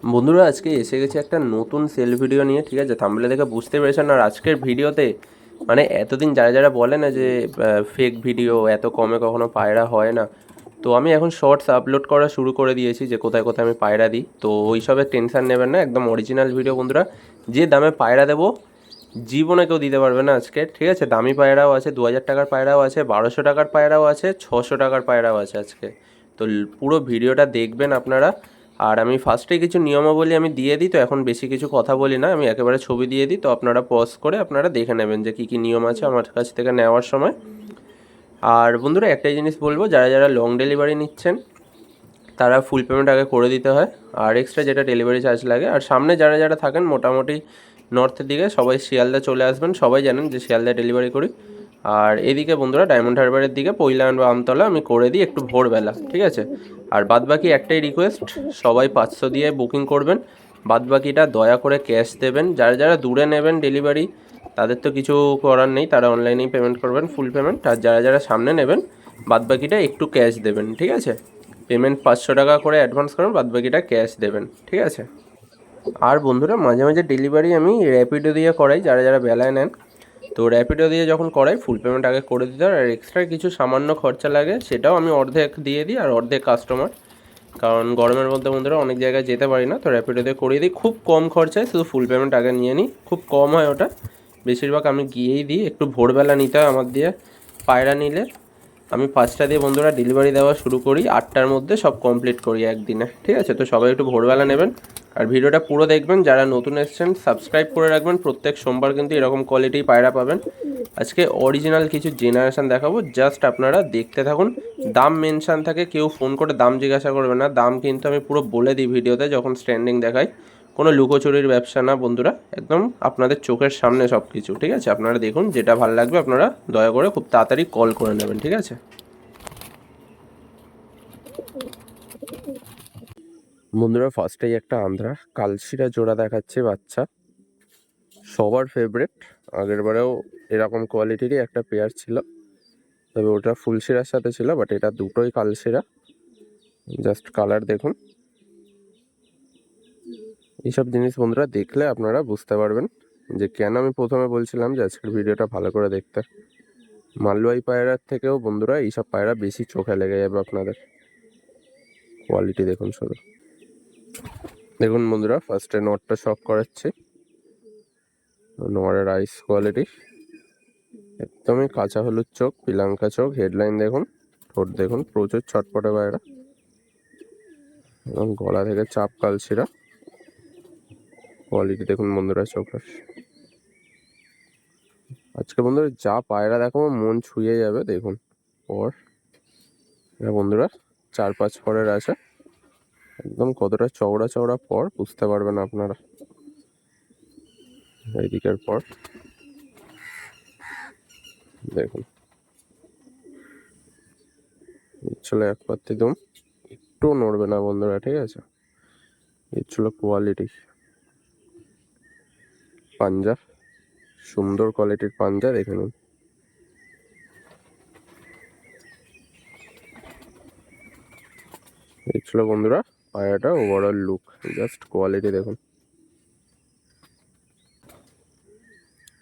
বন্ধুরা আজকে এসে গেছে একটা নতুন সেল ভিডিও নিয়ে। ঠিক আছে, থাম্বনেল দেখে বুঝতে পেরেছেন। আর আজকের ভিডিওতে মানে এতদিন যারা যারা বলে না যে ফেক ভিডিও এত কমে কখনো পায়রা হয় না, তো আমি এখন শর্টস আপলোড করা শুরু করে দিয়েছি যে কোথায় কোথায় আমি পায়রা দিই। তো ওইসবের টেনশন নেবেন না, একদম অরিজিনাল ভিডিও বন্ধুরা। যে দামে পায়রা দেবো জীবনে কেউ দিতে পারবে না আজকে। ঠিক আছে, দামি পায়রাও আছে, 2,000 টাকার পায়রাও আছে, 1,200 টাকার পায়রাও আছে, 600 টাকার পায়রাও আছে আজকে। তো পুরো ভিডিওটা দেখবেন আপনারা। আর আমি ফার্স্টে কিছু নিয়মাবলী আমি দিয়ে দিই, তো এখন বেশি কিছু কথা বলি না, আমি একেবারে ছবি দিয়ে দিই। তো আপনারা পজ করে আপনারা দেখে নেবেন যে কী কী নিয়ম আছে আমার কাছ থেকে নেওয়ার সময়। আর বন্ধুরা একটাই জিনিস বলবো, যারা যারা লং ডেলিভারি নিচ্ছেন তারা ফুল পেমেন্ট আগে করে দিতে হয়, আর এক্সট্রা যেটা ডেলিভারি চার্জ লাগে। আর সামনে যারা যারা থাকেন মোটামুটি নর্থের দিকে সবাই শিয়ালদা চলে আসবেন, সবাই জানেন যে শিয়ালদা ডেলিভারি করি। আর এদিকে বন্ধুরা ডায়মন্ড হারবারের দিকে পৈলান বা আমতলা আমি করে দিই একটু ভোরবেলা। ঠিক আছে, আর বাদবাকি একটাই রিকোয়েস্ট, সবাই 500 দিয়ে বুকিং করবেন, বাদবাকিটা দয়া করে ক্যাশ দেবেন। যারা যারা দূরে নেবেন ডেলিভারি তাদের তো কিছু করার নেই, তারা অনলাইনেই পেমেন্ট করবেন ফুল পেমেন্ট। আর যারা যারা সামনে নেবেন বাদবাকিটা একটু ক্যাশ দেবেন। ঠিক আছে, পেমেন্ট 500 টাকা করে অ্যাডভান্স করুন, বাদবাকিটা ক্যাশ দেবেন। ঠিক আছে। আর বন্ধুরা মাঝে মাঝে ডেলিভারি আমি র্যাপিডো দিয়ে করাই, যারা যারা বেলায় নেন। তো র্যাপিডো দিয়ে যখন করাই ফুল পেমেন্ট আগে করে দিতে হয়, আর এক্সট্রা কিছু সামান্য খরচা লাগে সেটাও আমি অর্ধেক দিয়ে দিই আর অর্ধেক কাস্টমার। কারণ গরমের মধ্যে বন্ধুরা অনেক জায়গায় যেতে পারি না, তো র্যাপিডো দিয়ে করিয়ে দিই খুব কম খরচায়, শুধু ফুল পেমেন্ট আগে নিয়ে নিই, খুব কম হয় ওটা। বেশিরভাগ আমি গিয়েই দিই, একটু ভোরবেলা নিতে হয় আমার দিয়ে। পায়রা নিলে আমি 5টা দিয়ে বন্ধুরা ডেলিভারি দেওয়া শুরু করি, 8টার মধ্যে সব কমপ্লিট করি একদিনে। ঠিক আছে, তো সবাই একটু ভোরবেলা নেবেন। আর ভিডিওটা পুরো দেখবেন, যারা নতুন এসেছেন সাবস্ক্রাইব করে রাখবেন, প্রত্যেক সোমবার কিন্তু এরকম কোয়ালিটি পায়রা পাবেন। আজকে অরিজিনাল কিছু জেনারেশান দেখাবো, জাস্ট আপনারা দেখতে থাকুন। দাম মেনশান থাকে, কেউ ফোন করে দাম জিজ্ঞাসা করবে না, দাম কিন্তু আমি পুরো বলে দিই ভিডিওতে যখন স্ট্যান্ডিং দেখাই। কোনো লুকোচুরির ব্যবসা না বন্ধুরা, একদম আপনাদের চোখের সামনে সব কিছু। ঠিক আছে, আপনারা দেখুন, যেটা ভালো লাগবে আপনারা দয়া করে খুব তাড়াতাড়ি কল করে নেবেন। ঠিক আছে বন্ধুরা, ফার্স্টেই একটা আন্ধ্রা কালশিরা জোড়া দেখাচ্ছে বাচ্চা, সবার ফেভারিট। আগের বারেও এরকম কোয়ালিটিরই একটা পেয়ার ছিল, তবে ওটা ফুলশিরার সাথে ছিল, বাট এটা দুটোই কালশিরা। জাস্ট কালার দেখুন। এইসব জিনিস বন্ধুরা দেখলে আপনারা বুঝতে পারবেন যে কেন আমি প্রথমে বলছিলাম যে আজকের ভিডিওটা ভালো করে দেখতে। মালওয়াই পায়রার থেকেও বন্ধুরা এইসব পায়রা বেশি চোখে লেগে যাবে আপনাদের। কোয়ালিটি দেখুন শুধু। দেখুন বন্ধুরা, ফার্স্টে নটটা শক করাচ্ছি। নরের আইস কোয়ালিটি একদমই কাঁচা হলুদ চোখ, পিলাঙ্কা চোখ, হেডলাইন দেখুন, ঠোঁট দেখুন, প্রচুর ছটপটে পায়রা এবং গলা থেকে চাপ কালশিরা। কোয়ালিটি দেখুন বন্ধুরা চোখের। আজকে বন্ধুরা যা পায়রা দেখো মন ছুঁয়ে যাবে। দেখুন পর বন্ধুরা 4-5 পরের আছে, একদম কতটা চওড়া চওড়া পর বুঝতে পারবেন আপনারা। এইদিকের পর দেখুন, ছিল এক পাত্তি দুম, একটু নড়বে না বন্ধুরা। ঠিক আছে, এই ছিল কোয়ালিটি। পাঞ্জা, সুন্দর কোয়ালিটির পাঞ্জা দেখে নিন। এই ছিল বন্ধুরা পায়রাটা ওভারঅল লুক, জাস্ট কোয়ালিটি দেখুন।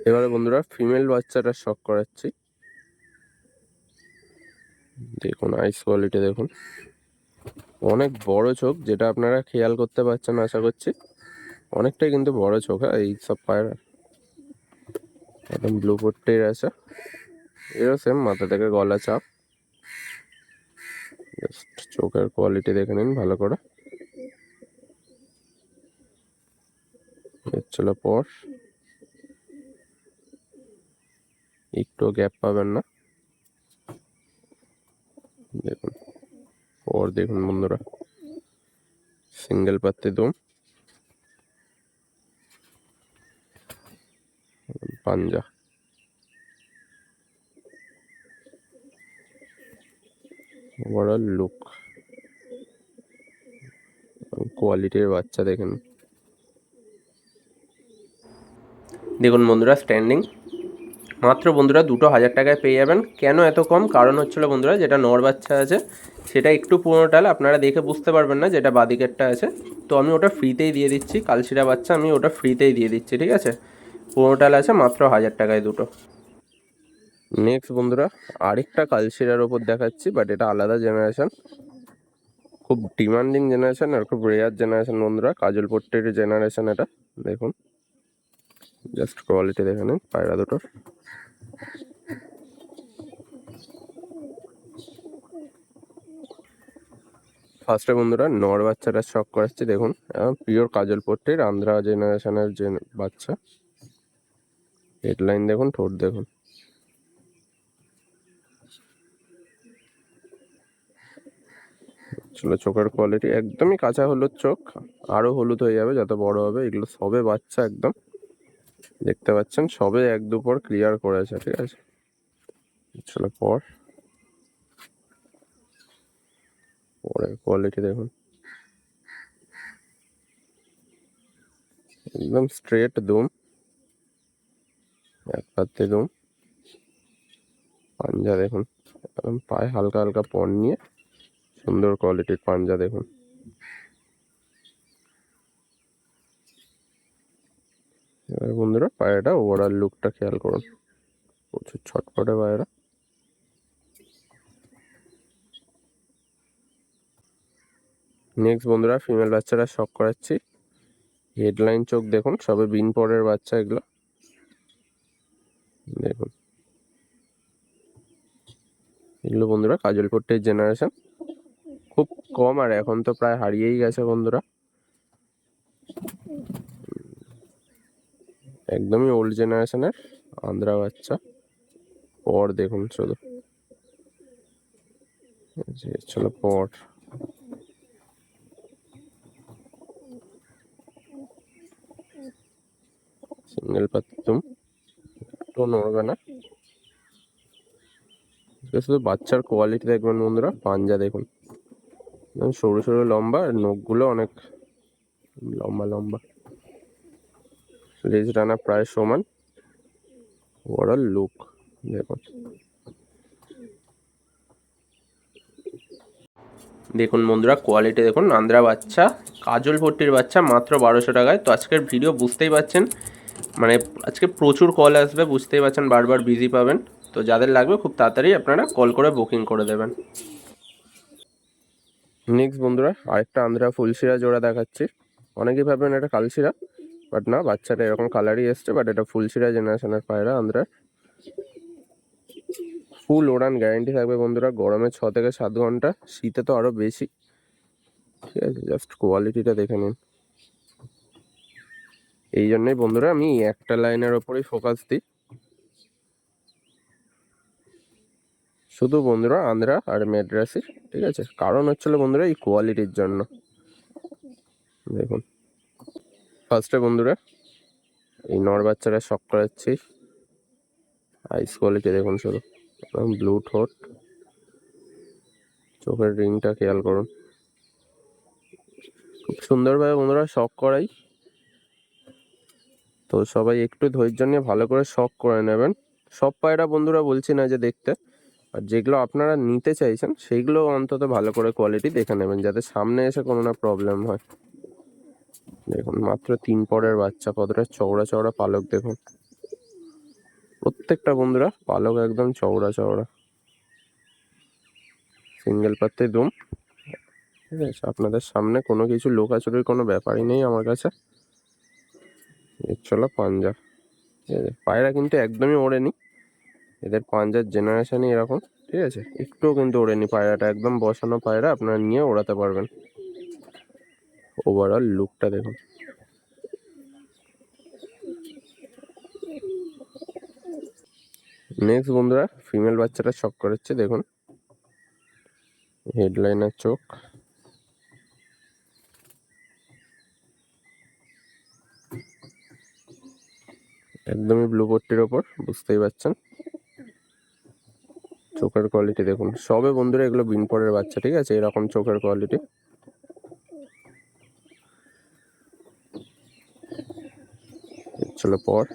এবারে বন্ধুরা ফিমেল বাচ্চাটা শক করাচ্ছি। দেখুন আইস কোয়ালিটি দেখুন, অনেক বড় চোখ, যেটা আপনারা খেয়াল করতে পারছেন আশা করছি। অনেকটাই কিন্তু বড় চোখ। হ্যাঁ, এই সব পায়রা একদম ব্লু পট্টির আছে, এরও সেম মাথা থেকে গলা চাপ। জাস্ট চোখের কোয়ালিটি দেখে নিন ভালো করে। চলো পর, একটু গ্যাপ পাবেন না। দেখুন পর দেখুন বন্ধুরা, সিঙ্গেল পাত্তি দুম, পাঞ্জা। ওভারঅল লুক, কোয়ালিটির বাচ্চা দেখেন। দেখুন বন্ধুরা স্ট্যান্ডিং, মাত্র বন্ধুরা দুটো 1000 টাকায় পেয়ে যাবেন। কেন এত কম? কারণ হচ্ছিল বন্ধুরা, যেটা নর বাচ্চা আছে সেটা একটু পুরোনো টাল, আপনারা দেখে বুঝতে পারবেন না যেটা বাদিকেরটা আছে। তো আমি ওটা ফ্রিতেই দিয়ে দিচ্ছি, কালশিরা বাচ্চা আমি ওটা ফ্রিতেই দিয়ে দিচ্ছি, ঠিক আছে। পুরোনো টাল আছে, মাত্র 1000 টাকায় দুটো। নেক্সট বন্ধুরা আরেকটা কালশিরার ওপর দেখাচ্ছি, বাট এটা আলাদা জেনারেশন, খুব ডিমান্ডিং জেনারেশন আর খুব রেয়ার জেনারেশন বন্ধুরা, কাজল পট্টির জেনারেশন এটা। দেখুন জাস্ট কোয়ালিটি দেখে নিন পায়রা দুটোর। ফার্স্টে বন্ধুরা নর বাচ্চাটা শখ করাচ্ছি, দেখুন পিওর কাজল পট্টির আন্ধ্রা জেনারেশনের যে বাচ্চা। হেডলাইন দেখুন, ঠোঁট দেখুন, আসলে চোখের কোয়ালিটি একদমই কাঁচা হলুদ চোখ, আরও হলুদ হয়ে যাবে যত বড় হবে। এগুলো সবে বাচ্চা, একদম দেখতে পাচ্ছেন সবে এক দুপর ক্লিয়ার করেছে, ঠিক আছে। চলো পরের কোয়ালিটি দেখুন, একদম স্ট্রেট দুম, এক পাত্তে দুম, পাঞ্জা দেখুন, একদম পায়ে হালকা হালকা পন নিয়ে সুন্দর কোয়ালিটির পাঞ্জা দেখুন। এবার বন্ধুরা পায়রাটা ওভারঅল লুকটা খেয়াল করুন, প্রচুর ছটপটে পায়রা। নেক্সট বন্ধুরা ফিমেল বাচ্চারা শখ করাচ্ছি, হেডলাইন চোখ দেখুন, সবে বিন পরের বাচ্চা এগুলো দেখুন। এগুলো বন্ধুরা কাজল পট্টির জেনারেশন, খুব কম আর এখন তো প্রায় হারিয়েই গেছে বন্ধুরা, একদমই ওল্ড জেনারেশনের আন্ধ্রা বাচ্চা। পর দেখুন শুধু, চলো পর সিঙ্গেল পাত্তুম, তো নড়বে না। শুধু বাচ্চার কোয়ালিটি দেখবেন বন্ধুরা, পাঞ্জা দেখুন, সরু সরু লম্বা, আর নখগুলো অনেক লম্বা লম্বা, লেজ ডানা প্রায় সমান, ওভারঅল লুক দেখুন। দেখুন বন্ধুরা কোয়ালিটি দেখুন, আন্ধ্রা বাচ্চা কাজল পট্টির বাচ্চা, মাত্র 1200 টাকায়। তো আজকের ভিডিও বুঝতেই পাচ্ছেন, মানে আজকে প্রচুর কল আসবে, বুঝতেই পারছেন, বারবার বিজি পাবেন। তো যাদের লাগবে খুব তাড়াতাড়ি আপনারা কল করে বুকিং করে দেবেন। নেক্সট বন্ধুরা আরেকটা আন্ধ্রা ফুলশিরা জোড়া দেখাচ্ছি। অনেকেই ভাববেন এটা কালশিরা, বাট না, বাচ্চাটা এরকম কালারই এসছে, বাট এটা ফুলশিরা জেনারেশনের পায়রা আন্ধ্রা। ফুল ওড়ান গ্যারেন্টি থাকবে বন্ধুরা, গরমে 6 থেকে 7 ঘন্টা, শীতে তো আরও বেশি, ঠিক আছে। জাস্ট কোয়ালিটিটা দেখে নিন। এই জন্যই বন্ধুরা আমি একটা লাইনের ওপরেই ফোকাস দিই, শুধু বন্ধুরা আন্ধ্রা আর মেড্রাসি, ঠিক আছে। কারণ হচ্ছিল বন্ধুরা এই কোয়ালিটির জন্য। দেখুন ফার্স্টে বন্ধুরা এই নর বাচ্চারা শখ করাচ্ছি, আইস কোয়ালিটি দেখুন শুধু, একদম ব্লু ঠোঁট, চোখের রিংটা খেয়াল করুন, খুব সুন্দরভাবে বন্ধুরা শখ করাই। তো সবাই একটু ধৈর্য নিয়ে ভালো করে শখ করে নেবেন। সব পায়রা বন্ধুরা বলছি না যে দেখতে, আর যেগুলো আপনারা নিতে চাইছেন সেইগুলো অন্তত ভালো করে কোয়ালিটি দেখে নেবেন, যাতে সামনে এসে কোনো না প্রবলেম হয়। দেখুন মাত্র 3 পরের বাচ্চা, কতটা চওড়া চওড়া পালক দেখুন, প্রত্যেকটা বন্ধুরা পালক একদম চওড়া চওড়া, সিঙ্গেল পাত্তে দুম, ঠিক আছে। আপনাদের সামনে কোনো কিছু লোকাচুরির কোনো ব্যাপারই নেই আমার কাছে। চলো পাঞ্জা, ঠিক আছে। পায়রা কিন্তু একদমই ওড়েনি, এদের পাঞ্জার জেনারেশনই এরকম, ঠিক আছে। একটুও কিন্তু ওড়েনি পায়রাটা, একদম বসানো পায়রা, আপনারা নিয়ে ওড়াতে পারবেন। ওভারঅল লুকটা দেখুন। নেক্সট বন্ধুরা ফিমেল বাচ্চাটা শখ করাচ্ছে, দেখুন হেডলাইনার চোখ, একদমই ব্লু পট্টির ওপর, বুঝতেই পারছেন। চোখের কোয়ালিটি দেখুন, সবে বন্ধুরা এগুলো বিন পরের বাচ্চা, ঠিক আছে। এরকম চোখের কোয়ালিটি, চলো পর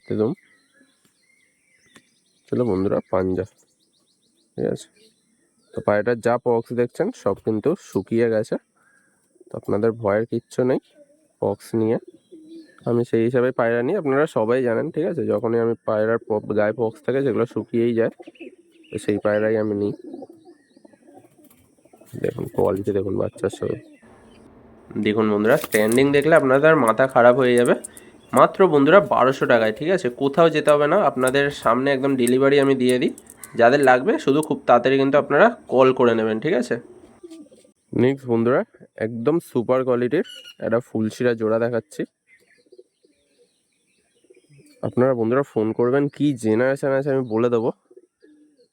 পাত্তি দুম, চলো বন্ধুরা পাঞ্জা। ঠিক আছে, তো পায়রাটার যা পক্স দেখছেন সব কিন্তু শুকিয়ে গেছে, তো আপনাদের ভয়ের কিচ্ছু নেই পক্স নিয়ে। আমি সেই হিসাবে পায়রা নিই, আপনারা সবাই জানেন। ঠিক আছে, যখনই আমি পায়রার গায়ে পক্স থাকে যেগুলো শুকিয়েই যায়, তো সেই পায়রাই আমি নিই। দেখুন কোয়ালিটি দেখুন বাচ্চার সঙ্গে। দেখুন বন্ধুরা, স্ট্যান্ডিং দেখলে আপনাদের মাথা খারাপ হয়ে যাবে। মাত্র বন্ধুরা 1200 টাকায়। ঠিক আছে, কোথাও যেতে হবে না, আপনাদের সামনে একদম ডেলিভারি আমি দিয়ে দিই। যাদের লাগবে শুধু খুব তাড়াতাড়ি কিন্তু আপনারা কল করে নেবেন। ঠিক আছে, নেক্সট বন্ধুরা একদম সুপার কোয়ালিটির একটা ফুলশিরা জোড়া দেখাচ্ছি। আপনারা বন্ধুরা ফোন করবেন, কি জেনারেশন আছে আমি বলে দেবো।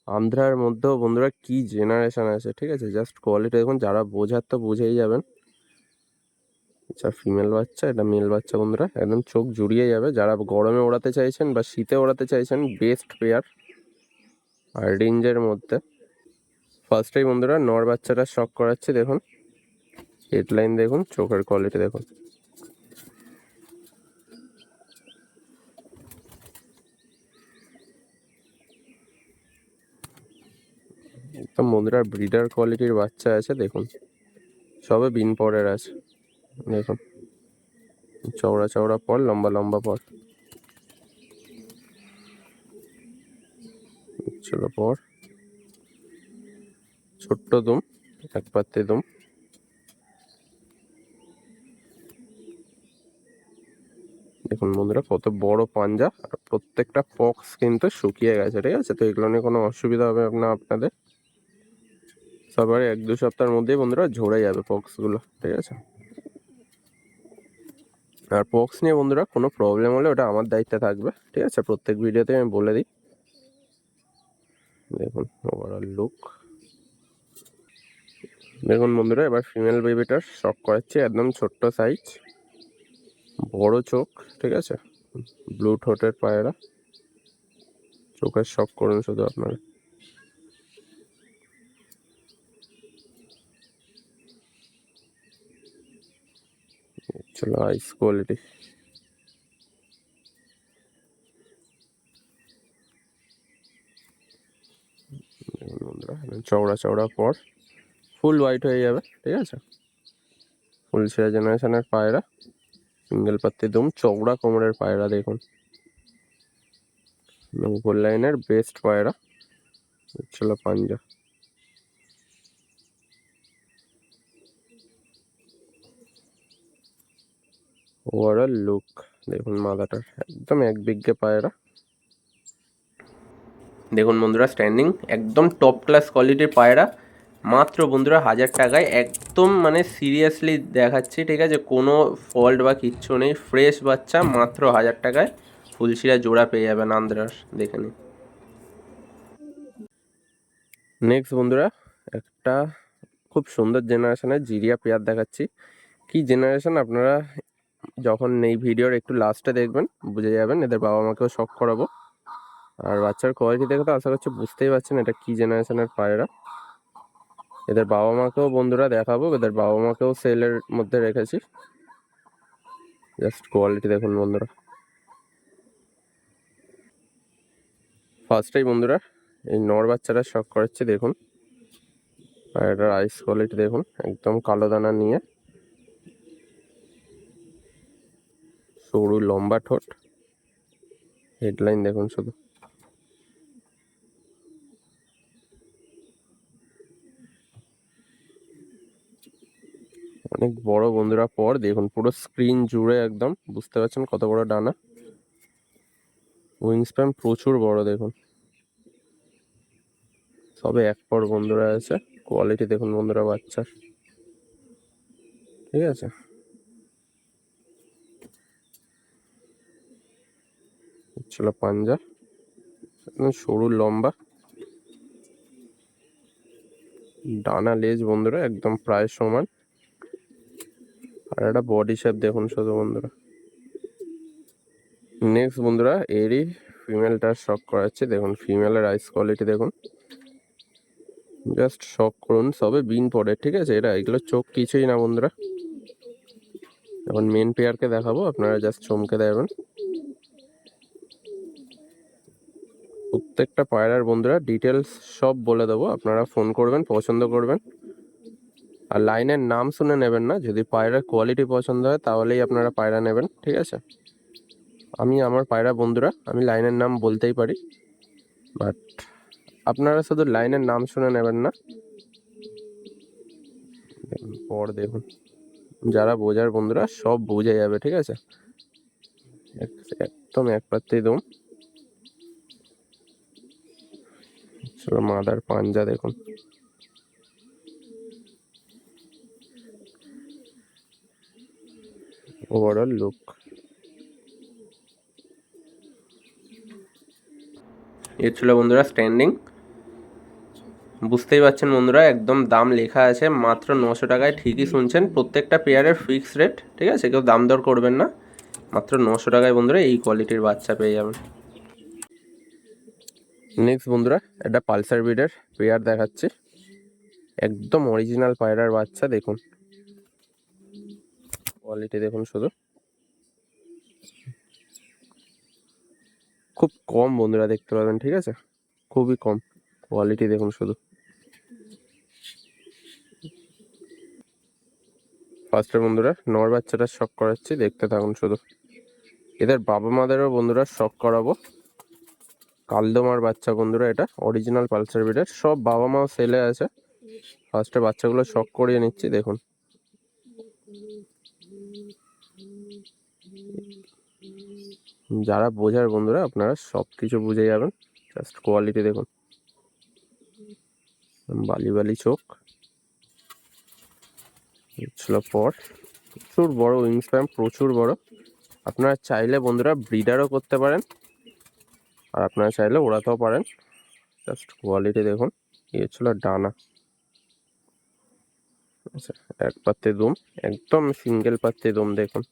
আন্ধ্রার মধ্যেও বন্ধুরা কি জেনারেশন আছে। ঠিক আছে, জাস্ট কোয়ালিটি দেখুন, যারা বোঝার তো বুঝেই যাবেন। আচ্ছা, ফিমেল বাচ্চা, এটা মেল বাচ্চা বন্ধুরা, একদম চোখ জুড়িয়ে যাবে। যারা গরমে ওড়াতে চাইছেন বা শীতে ওড়াতে চাইছেন, বেস্ট পেয়ার আর রেঞ্জের মধ্যে। ফার্স্টেই বন্ধুরা নর বাচ্চাটা শক করাচ্ছি। দেখুন হেডলাইন দেখুন, চোখের কোয়ালিটি দেখুন। একদম বন্ধুরা ব্রিডার কোয়ালিটির বাচ্চা আছে দেখুন, সবে বিন পরের আছে। দেখুন চওড়া চওড়া পর, লম্বা লম্বা পর। চলো পর, ছোট্ট দুম, এক পাত্তি দুম। দেখুন বন্ধুরা কত বড় পাঞ্জা, আর প্রত্যেকটা পক্স কিন্তু শুকিয়ে গেছে। ঠিক আছে, তো এগুলো নিয়ে কোনো অসুবিধা হবে না আপনাদের। সবার 1-2 সপ্তাহের মধ্যেই বন্ধুরা ঝরে যাবে পক্সগুলো। ঠিক আছে, আর পক্স নিয়ে বন্ধুরা কোনো প্রবলেম হলে ওটা আমার দায়িত্বে থাকবে। ঠিক আছে, প্রত্যেক ভিডিওতে আমি বলে দিই। দেখুন ওভারঅল লুক দেখুন বন্ধুরা। এবার ফিমেল বেবিটার শক করাচ্ছি, একদম ছোট্ট সাইজ, বড় চোখ। ঠিক আছে, ব্লু ঠোঁটের পায়রা, চোখের শক করুন শুধু আপনারা। চলো আইস কোয়ালিটি বন্ধুরা, চওড়া চওড়া পর, ফুল হোয়াইট হয়ে যাবে। ঠিক আছে, ফুল সেরা জেনারেশনের পায়রা, সিঙ্গেল পাত্তি দুম, চওড়া কোমরের পায়রা দেখুন, উপর লাইনের বেস্ট পায়রা। চলো পাঞ্জা। ওভারঅল লুক দেখুন মাদাটার, একদম এক বিঘে পায়রা। দেখুন বন্ধুরা স্ট্যান্ডিং একদম টপ ক্লাস কোয়ালিটির পায়রা, মাত্র বন্ধুরা 1000 টাকায়। একদম মানে সিরিয়াসলি দেখাচ্ছি। ঠিক আছে, কোনো ফল্ট বা কিচ্ছু নেই, ফ্রেশ বাচ্চা, মাত্র 1000 টাকায় ফুলশিরা জোড়া পেয়ে যাবেন আন্ধ্রার। দেখে নিন। নেক্সট বন্ধুরা একটা খুব সুন্দর জেনারেশনের জিরিয়া পেয়ার দেখাচ্ছি। কি জেনারেশন আপনারা যখন এই ভিডিওর একটু লাস্টে দেখবেন বুঝে যাবেন। এদের বাবা মাকেও শক করাবো, আর বাচ্চার কোয়ালিটি দেখে তো আশা করছি বুঝতেই পারছেন এটা কি জেনারেশনের পায়রা। এদের বাবা মাকেও বন্ধুরা দেখাবো, এদের বাবা মাকেও সেলের মধ্যে রেখেছি। জাস্ট কোয়ালিটি দেখুন বন্ধুরা। ফার্স্টেই বন্ধুরা এই নর বাচ্চাটা শক করাচ্ছে দেখুন, পায়রাটার আইস কোয়ালিটি দেখুন, একদম কালো দানা নিয়ে, সরু লম্বা ঠোঁট, হেডলাইন দেখুন শুধু। অনেক বড় বন্ধুরা পর, দেখুন পুরো স্ক্রিন জুড়ে একদম বুঝতে পারছেন কত বড় ডানা, উইং স্প্যান প্রচুর বড় দেখুন। সবে এক পর বন্ধুরা আছে, কোয়ালিটি দেখুন বন্ধুরা বাচ্চার। ঠিক আছে, চলো পাঞ্জা, সরু লম্বা ডানা লেজ বন্ধুরা, একদম প্রায় সমান। আর একটা বডি শেপ দেখুন শুধু বন্ধুরা। নেক্সট বন্ধুরা এরই ফিমেলটার শক করাচ্ছে। দেখুন ফিমেলের আইস কোয়ালিটি দেখুন, জাস্ট শক করুন। সবে বিন পড়ে। ঠিক আছে, এগুলো চোখ কিছুই না বন্ধুরা। এখন মেন পেয়ারকে দেখাবো, আপনারা জাস্ট চমকে দেবেন। প্রত্যেকটা পায়রার বন্ধুরা ডিটেলস সব বলে দেবো, আপনারা ফোন করবেন, পছন্দ করবেন। আর লাইনের নাম শুনে নেবেন না, যদি পায়রার কোয়ালিটি পছন্দ হয় তাহলেই আপনারা পায়রা নেবেন, ঠিক আছে। আমি আমার পায়রা বন্ধুরা আমি লাইনের নাম বলতেই পারি, বাট আপনারা শুধু লাইনের নাম শুনে নেবেন না। পর দেখুন, যারা বোঝার বন্ধুরা সব বুঝে যাবে, ঠিক আছে। একদম এক পাত্রেই দম। চলো মাদার পাঞ্জা দেখুন, ওভারঅল লুক। এর ছিল বন্ধুরা স্ট্যান্ডিং। বুঝতেই পারছেন বন্ধুরা, একদম দাম লেখা আছে মাত্র 900 টাকায়। ঠিকই শুনছেন, প্রত্যেকটা পেয়ারের ফিক্স রেট, ঠিক আছে, কেউ দাম দর করবেন না। মাত্র 900 টাকায় বন্ধুরা এই কোয়ালিটির বাচ্চা পেয়ে যাবেন। নেক্সট বন্ধুরা একটা পালসার ব্রিডের পেয়ার দেখাচ্ছি, একদম অরিজিনাল পায়রার বাচ্চা। দেখুন কোয়ালিটি দেখুন শুধু, খুব কম বন্ধুরা দেখতে পাবেন, ঠিক আছে, খুবই কম। কোয়ালিটি দেখুন শুধু। ফার্স্টে বন্ধুরা নর বাচ্চাটা শক করাচ্ছি, দেখতে থাকুন শুধু। এদের বাবা মাদেরও বন্ধুরা শক করাবো। কালদমার বাচ্চা বন্ধুরা, এটা অরিজিনাল পালসার ব্রিডের, সব বাবা মাও সেলে আছে। ফার্স্টে বাচ্চাগুলো শক করিয়ে নিচ্ছি, দেখুন। যারা বোঝার বন্ধুরা আপনারা সব কিছু বুঝে যাবেন। জাস্ট কোয়ালিটি দেখুন, বালি বালি চোখ। ছিল পর প্রচুর বড় উইং স্প্যান, প্রচুর বড়। আপনারা চাইলে বন্ধুরা ব্রিডারও করতে পারেন, আর আপনারা চাইলে ওড়াতেও পারেন। জাস্ট কোয়ালিটি দেখুন। ইয়ে ছিল ডানা, আচ্ছা, এক পাত্রে দুম, একদম সিঙ্গেল পাত্রে দুম। দেখুন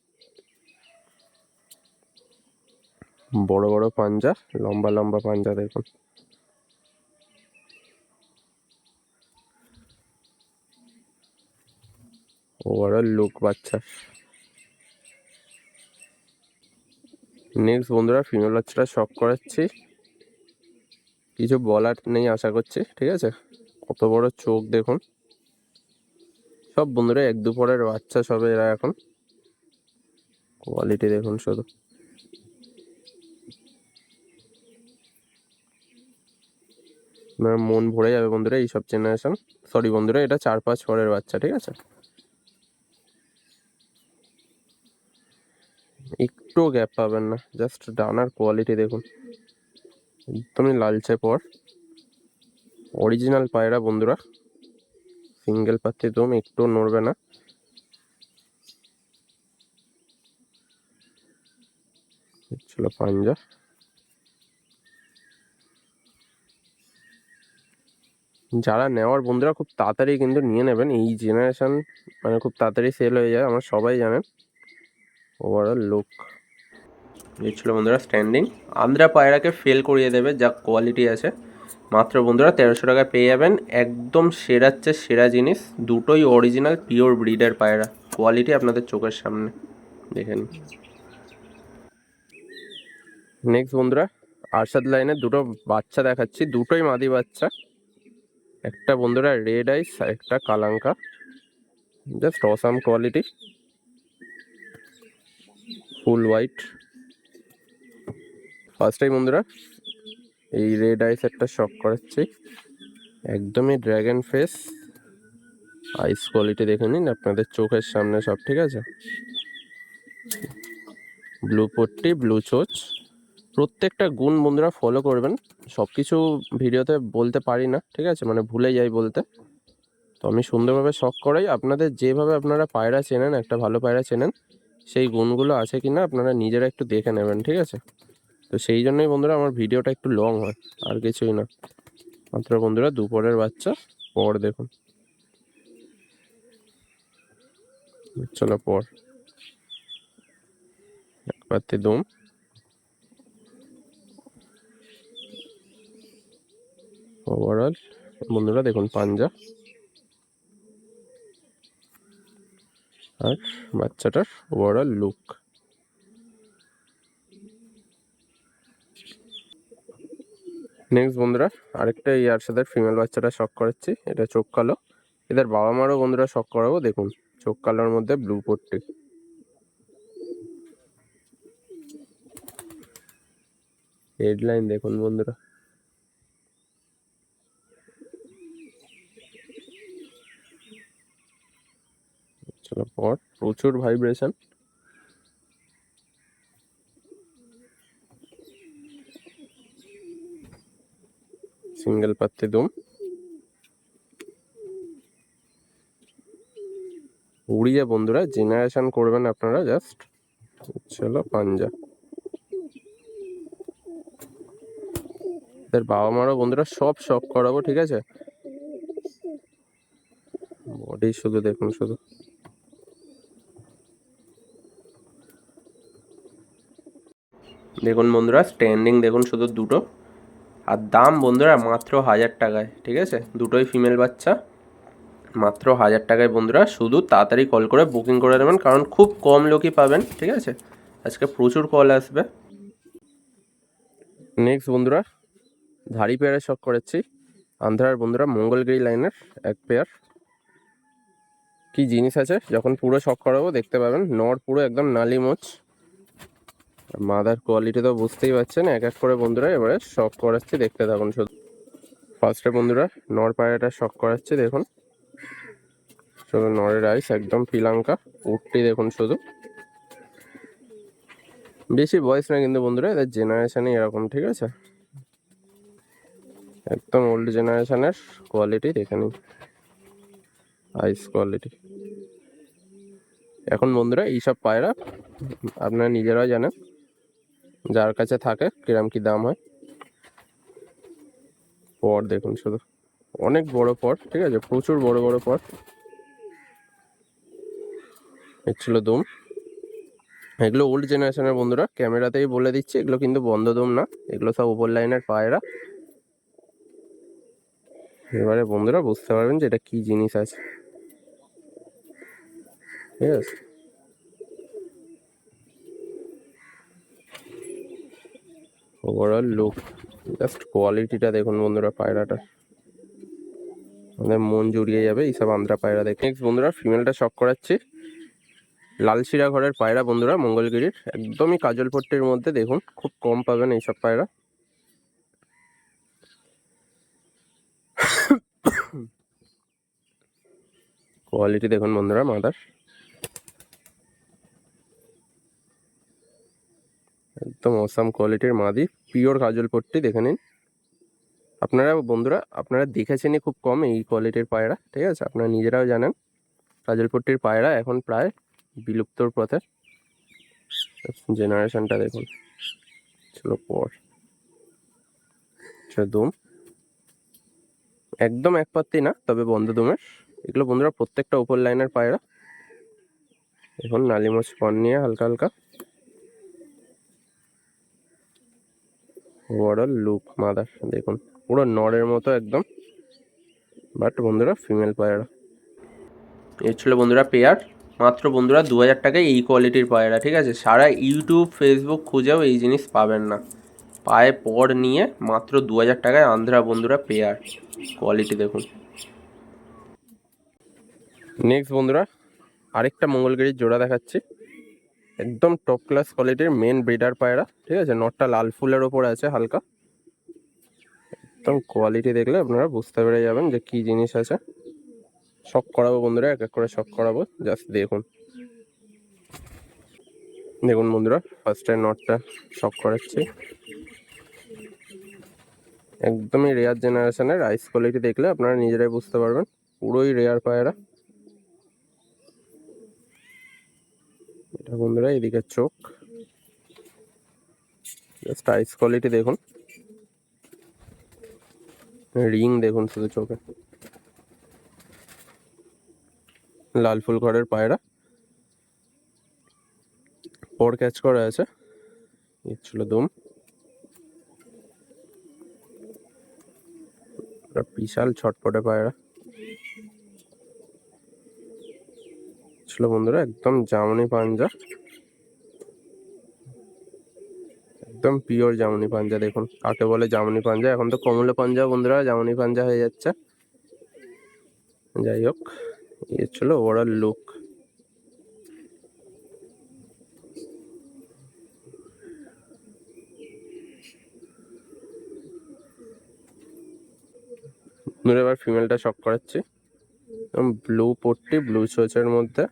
বড় বড় পাঞ্জা, লম্বা লম্বা পাঞ্জা দেখুন। ওভারঅল লুক বাচ্চা। নেক্সট বন্ধুরা ফিমেল বাচ্চাটা শক করাচ্ছি, কিছু বলার নেই আশা করছি, ঠিক আছে। কত বড় চোখ দেখুন। সব বন্ধুরা এক দুপুরের বাচ্চা সবে এরা এখন। কোয়ালিটি দেখুন শুধু। মন ভরে যাবে বন্ধুরা এইসব জেনারেশন। সরি বন্ধুরা, এটা 4-5 পরের বাচ্চা, ঠিক আছে। একটু গ্যাপ পাবেন না, জাস্ট ডানার কোয়ালিটি দেখুন, একদমই লালচে পর। অরিজিনাল পায়রা বন্ধুরা, সিঙ্গেল পাত্তি দম, একটু নড়বে না। ছিল পাঞ্জা। যারা নেওয়ার বন্ধুরা খুব তাড়াতাড়ি কিন্তু নিয়ে নেবেন, এই জেনারেশন মানে খুব তাড়াতাড়ি সেল হয়ে যায়, আমরা সবাই জানেন। Overall look. এই ছিল বন্ধুরা স্ট্যান্ডিং। আন্দ্রা পায়রাকে ফেল করিয়ে দেবে যা কোয়ালিটি আছে। মাত্র বন্ধুরা 1300 টাকায় পেয়ে যাবেন একদম সেরার চেয়ে সেরা জিনিস। দুটোই অরিজিনাল পিওর ব্রিডের পায়রা, কোয়ালিটি আপনাদের চোখের সামনে দেখে নিন। নেক্সট বন্ধুরা আরশাদ লাইনের দুটো বাচ্চা দেখাচ্ছি, দুটোই মাদি বাচ্চা। একটা বন্ধুরা রেড আইস আর একটা কালাঙ্কা, just awesome quality, full white. First time বন্ধুরা এই রেড আইস একটা শক করাচ্ছি, একদমই ড্র্যাগন ফেস। আইস কোয়ালিটি দেখে নিন আপনাদের চোখের সামনে সব, ঠিক আছে। ব্লু পট্টি, ব্লু চোচ, প্রত্যেকটা গুণ বন্ধুরা ফলো করবেন। সব কিছু ভিডিওতে বলতে পারি না, ঠিক আছে, মানে ভুলে যাই বলতে। তো আমি সুন্দরভাবে শখ করাই। আপনাদের যেভাবে আপনারা পায়রা চেনেন, একটা ভালো পায়রা চেনেন, সেই গুণগুলো আছে কি না আপনারা নিজেরা একটু দেখে নেবেন, ঠিক আছে। তো সেই জন্যই বন্ধুরা আমার ভিডিওটা একটু লং হয়, আর কিছুই না। মাত্র বন্ধুরা দুপুরের বাচ্চা, পর দেখুন। চলো পর একবার দুম। ওভারঅল বন্ধুরা দেখুন পাঞ্জা আর বাচ্চাটার ওভারঅল লুক। নেক্সট বন্ধুরা আরেকটা ইয়ার সাথে ফিমেল বাচ্চাটা শখ করাচ্ছি। এটা চোখ কালো, এদের বাবা মারও বন্ধুরা শখ করাবো। দেখুন চোখ কালোর মধ্যে ব্লু পট্টি। হেডলাইন দেখুন বন্ধুরা। চলো পর, প্রচুর ভাইব্রেশন। সিঙ্গেল পাত্তি দুম, উড়িয়ে বন্ধুরা জেনারেশন করবেন আপনারা জাস্ট। চলো পাঞ্জা, এদের বাবা মারও বন্ধুরা সব শখ করাবো, ঠিক আছে। বডি শুধু দেখুন, শুধু দেখুন বন্ধুরা, স্ট্যান্ডিং দেখুন শুধু দুটো। আর দাম বন্ধুরা মাত্র 1000 টাকায়, ঠিক আছে। দুটোই ফিমেল বাচ্চা, মাত্র 1000 টাকায় বন্ধুরা। শুধু তাড়াতাড়ি কল করে বুকিং করে দেবেন, কারণ খুব কম লোকই পাবেন, ঠিক আছে। আজকে প্রচুর কল আসবে। নেক্সট বন্ধুরা ধাড়ি পেয়ারের শখ করেছি। আন্ধ্রার বন্ধুরা মঙ্গলগিরি লাইনের এক পেয়ার। কি জিনিস আছে, যখন পুরো শখ করাবো দেখতে পাবেন। নর পুরো একদম নালি মোচ, মাদার কোয়ালিটি তো বুঝতেই পারছেন। এক এক করে বন্ধুরা এবারে শখ করাচ্ছি, দেখতে থাকুন শুধু। ফার্স্টে বন্ধুরা নর পায়রাটা শখ করাচ্ছি, দেখুন শুধু নরের আইস একদম পিলাঙ্কা, উঠটি দেখুন শুধু। বেশি বয়স না কিন্তু বন্ধুরা, এদের জেনারেশনে এরকম, ঠিক আছে। একদম ওল্ড জেনারেশনের কোয়ালিটি দেখে নিন, আইস কোয়ালিটি। এখন বন্ধুরা এইসব পায়রা আপনারা নিজেরাও জানেন, যার কাছে থাকে কিরম কি দাম হয়। পর দেখুন শুধু, অনেক বড় পর, ঠিক আছে, প্রচুর বড় বড় পর। ছিল দুম, এগুলো ওল্ড জেনারেশনের বন্ধুরা, ক্যামেরাতেই বলে দিচ্ছি এগুলো কিন্তু বন্ধ দুম না, এগুলো সব উপর লাইনের পায়রা। এবারে বন্ধুরা বুঝতে পারবেন যে এটা কি জিনিস আছে, ঠিক আছে। ওভারঅল লুক, জাস্ট কোয়ালিটিটা দেখুন বন্ধুরা পায়রাটার, আমাদের মন জুড়িয়ে যাবে এইসব আন্ধ্রা পায়রা দেখে। নেক্সট বন্ধুরা ফিমেলটা শখ করাচ্ছি। লালশিরা ঘরের পায়রা বন্ধুরা, মঙ্গলগিরির একদমই কাজল পট্টির মধ্যে। দেখুন খুব কম পাবেন এইসব পায়রা। কোয়ালিটি দেখুন বন্ধুরা মাদার, একদম অসাম কোয়ালিটির মাদি, পিওর কাজল পট্টি দেখে নিন। আপনারা বন্ধুরা আপনারা দেখেছেনই খুব কম এই কোয়ালিটির পায়রা, ঠিক আছে। আপনারা নিজেরাও জানেন কাজল পট্টির পায়রা এখন প্রায় বিলুপ্তর পথে। জেনারেশনটা দেখুন। চলো পর, দুম একদম এক পাত্তি না, তবে বন্ধ দুমের। এগুলো বন্ধুরা প্রত্যেকটা উপর লাইনের পায়রা। এখন নালিমোচ পন নিয়ে হালকা হালকা। ওভারঅল লুক মাদার দেখুন, পুরো নরের মতো একদম, বাট বন্ধুরা ফিমেল পায়রা। এই ছিল বন্ধুরা পেয়ার, মাত্র বন্ধুরা 2000 টাকায় এই কোয়ালিটির পায়রা, ঠিক আছে। সারা ইউটিউব ফেসবুক খুঁজেও এই জিনিস পাবেন না। পায়ে পর নিয়ে মাত্র 2000 টাকায় আন্ধ্রা বন্ধুরা পেয়ার, কোয়ালিটি দেখুন। নেক্সট বন্ধুরা আরেকটা মঙ্গলগিরির জোড়া দেখাচ্ছি, একদম টপ ক্লাস কোয়ালিটির মেন ব্রিডার পায়রা, ঠিক আছে। নটটা লাল ফুলের ওপরে আছে হালকা, একদম কোয়ালিটি দেখলে আপনারা বুঝতে পেরে যাবেন যে কি জিনিস আছে। শখ করাবো বন্ধুরা, এক এক করে শখ করাবো, জাস্ট দেখুন। দেখুন বন্ধুরা ফার্স্টে নটটা শখ করাচ্ছি, একদমই রেয়ার জেনারেশনের। আইস কোয়ালিটি দেখলে আপনারা নিজেরাই বুঝতে পারবেন, পুরোই রেয়ার পায়রা। এটা বন্ধুরা এদিকে চোখ, জাস্ট আইস কোয়ালিটি দেখুন, রিং দেখুন শুধু চোখে। লাল ফুল ঘরের পায়রা, পর ক্যাচ করা আছে। এই ছিল দুম, বিশাল ছটপটে পায়রা ছিল বন্ধুরা, একদম জামনি পাঞ্জা, একদম পিওর জামুনি পাঞ্জা। দেখুন কাকে বলে জামুনি পাঞ্জা, এখন তো কমলা পাঞ্জা বন্ধুরা জামুনি পাঞ্জা হয়ে যাচ্ছে। যাই হোক, এই ছিল ওভারঅল লুক। এবার ফিমেলটা শক করাচ্ছি, ব্লু পট্টি ব্লু চোচের মধ্যে।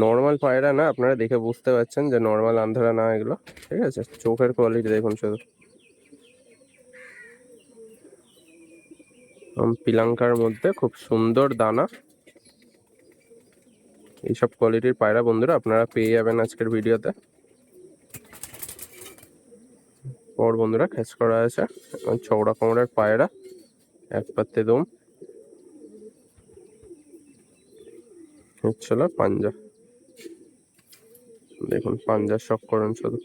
নর্মাল পায়রা না, আপনারা দেখে বুঝতে পারছেন যে নর্মাল আন্ধারা না এগুলো, ঠিক আছে। চোখের কোয়ালিটি দেখুন শুধু, পিলাঙ্কার মধ্যে খুব সুন্দর দানা। এইসব কোয়ালিটির পায়রা বন্ধুরা আপনারা পেয়ে যাবেন আজকের ভিডিওতে। পর বন্ধুরা খেচ করা আছে চওড়া কোমরের পায়রা, এক পাত্তে দম, হচ্ছিল পাঞ্জা। দেখুন পাঞ্জার শক করুন শুধু।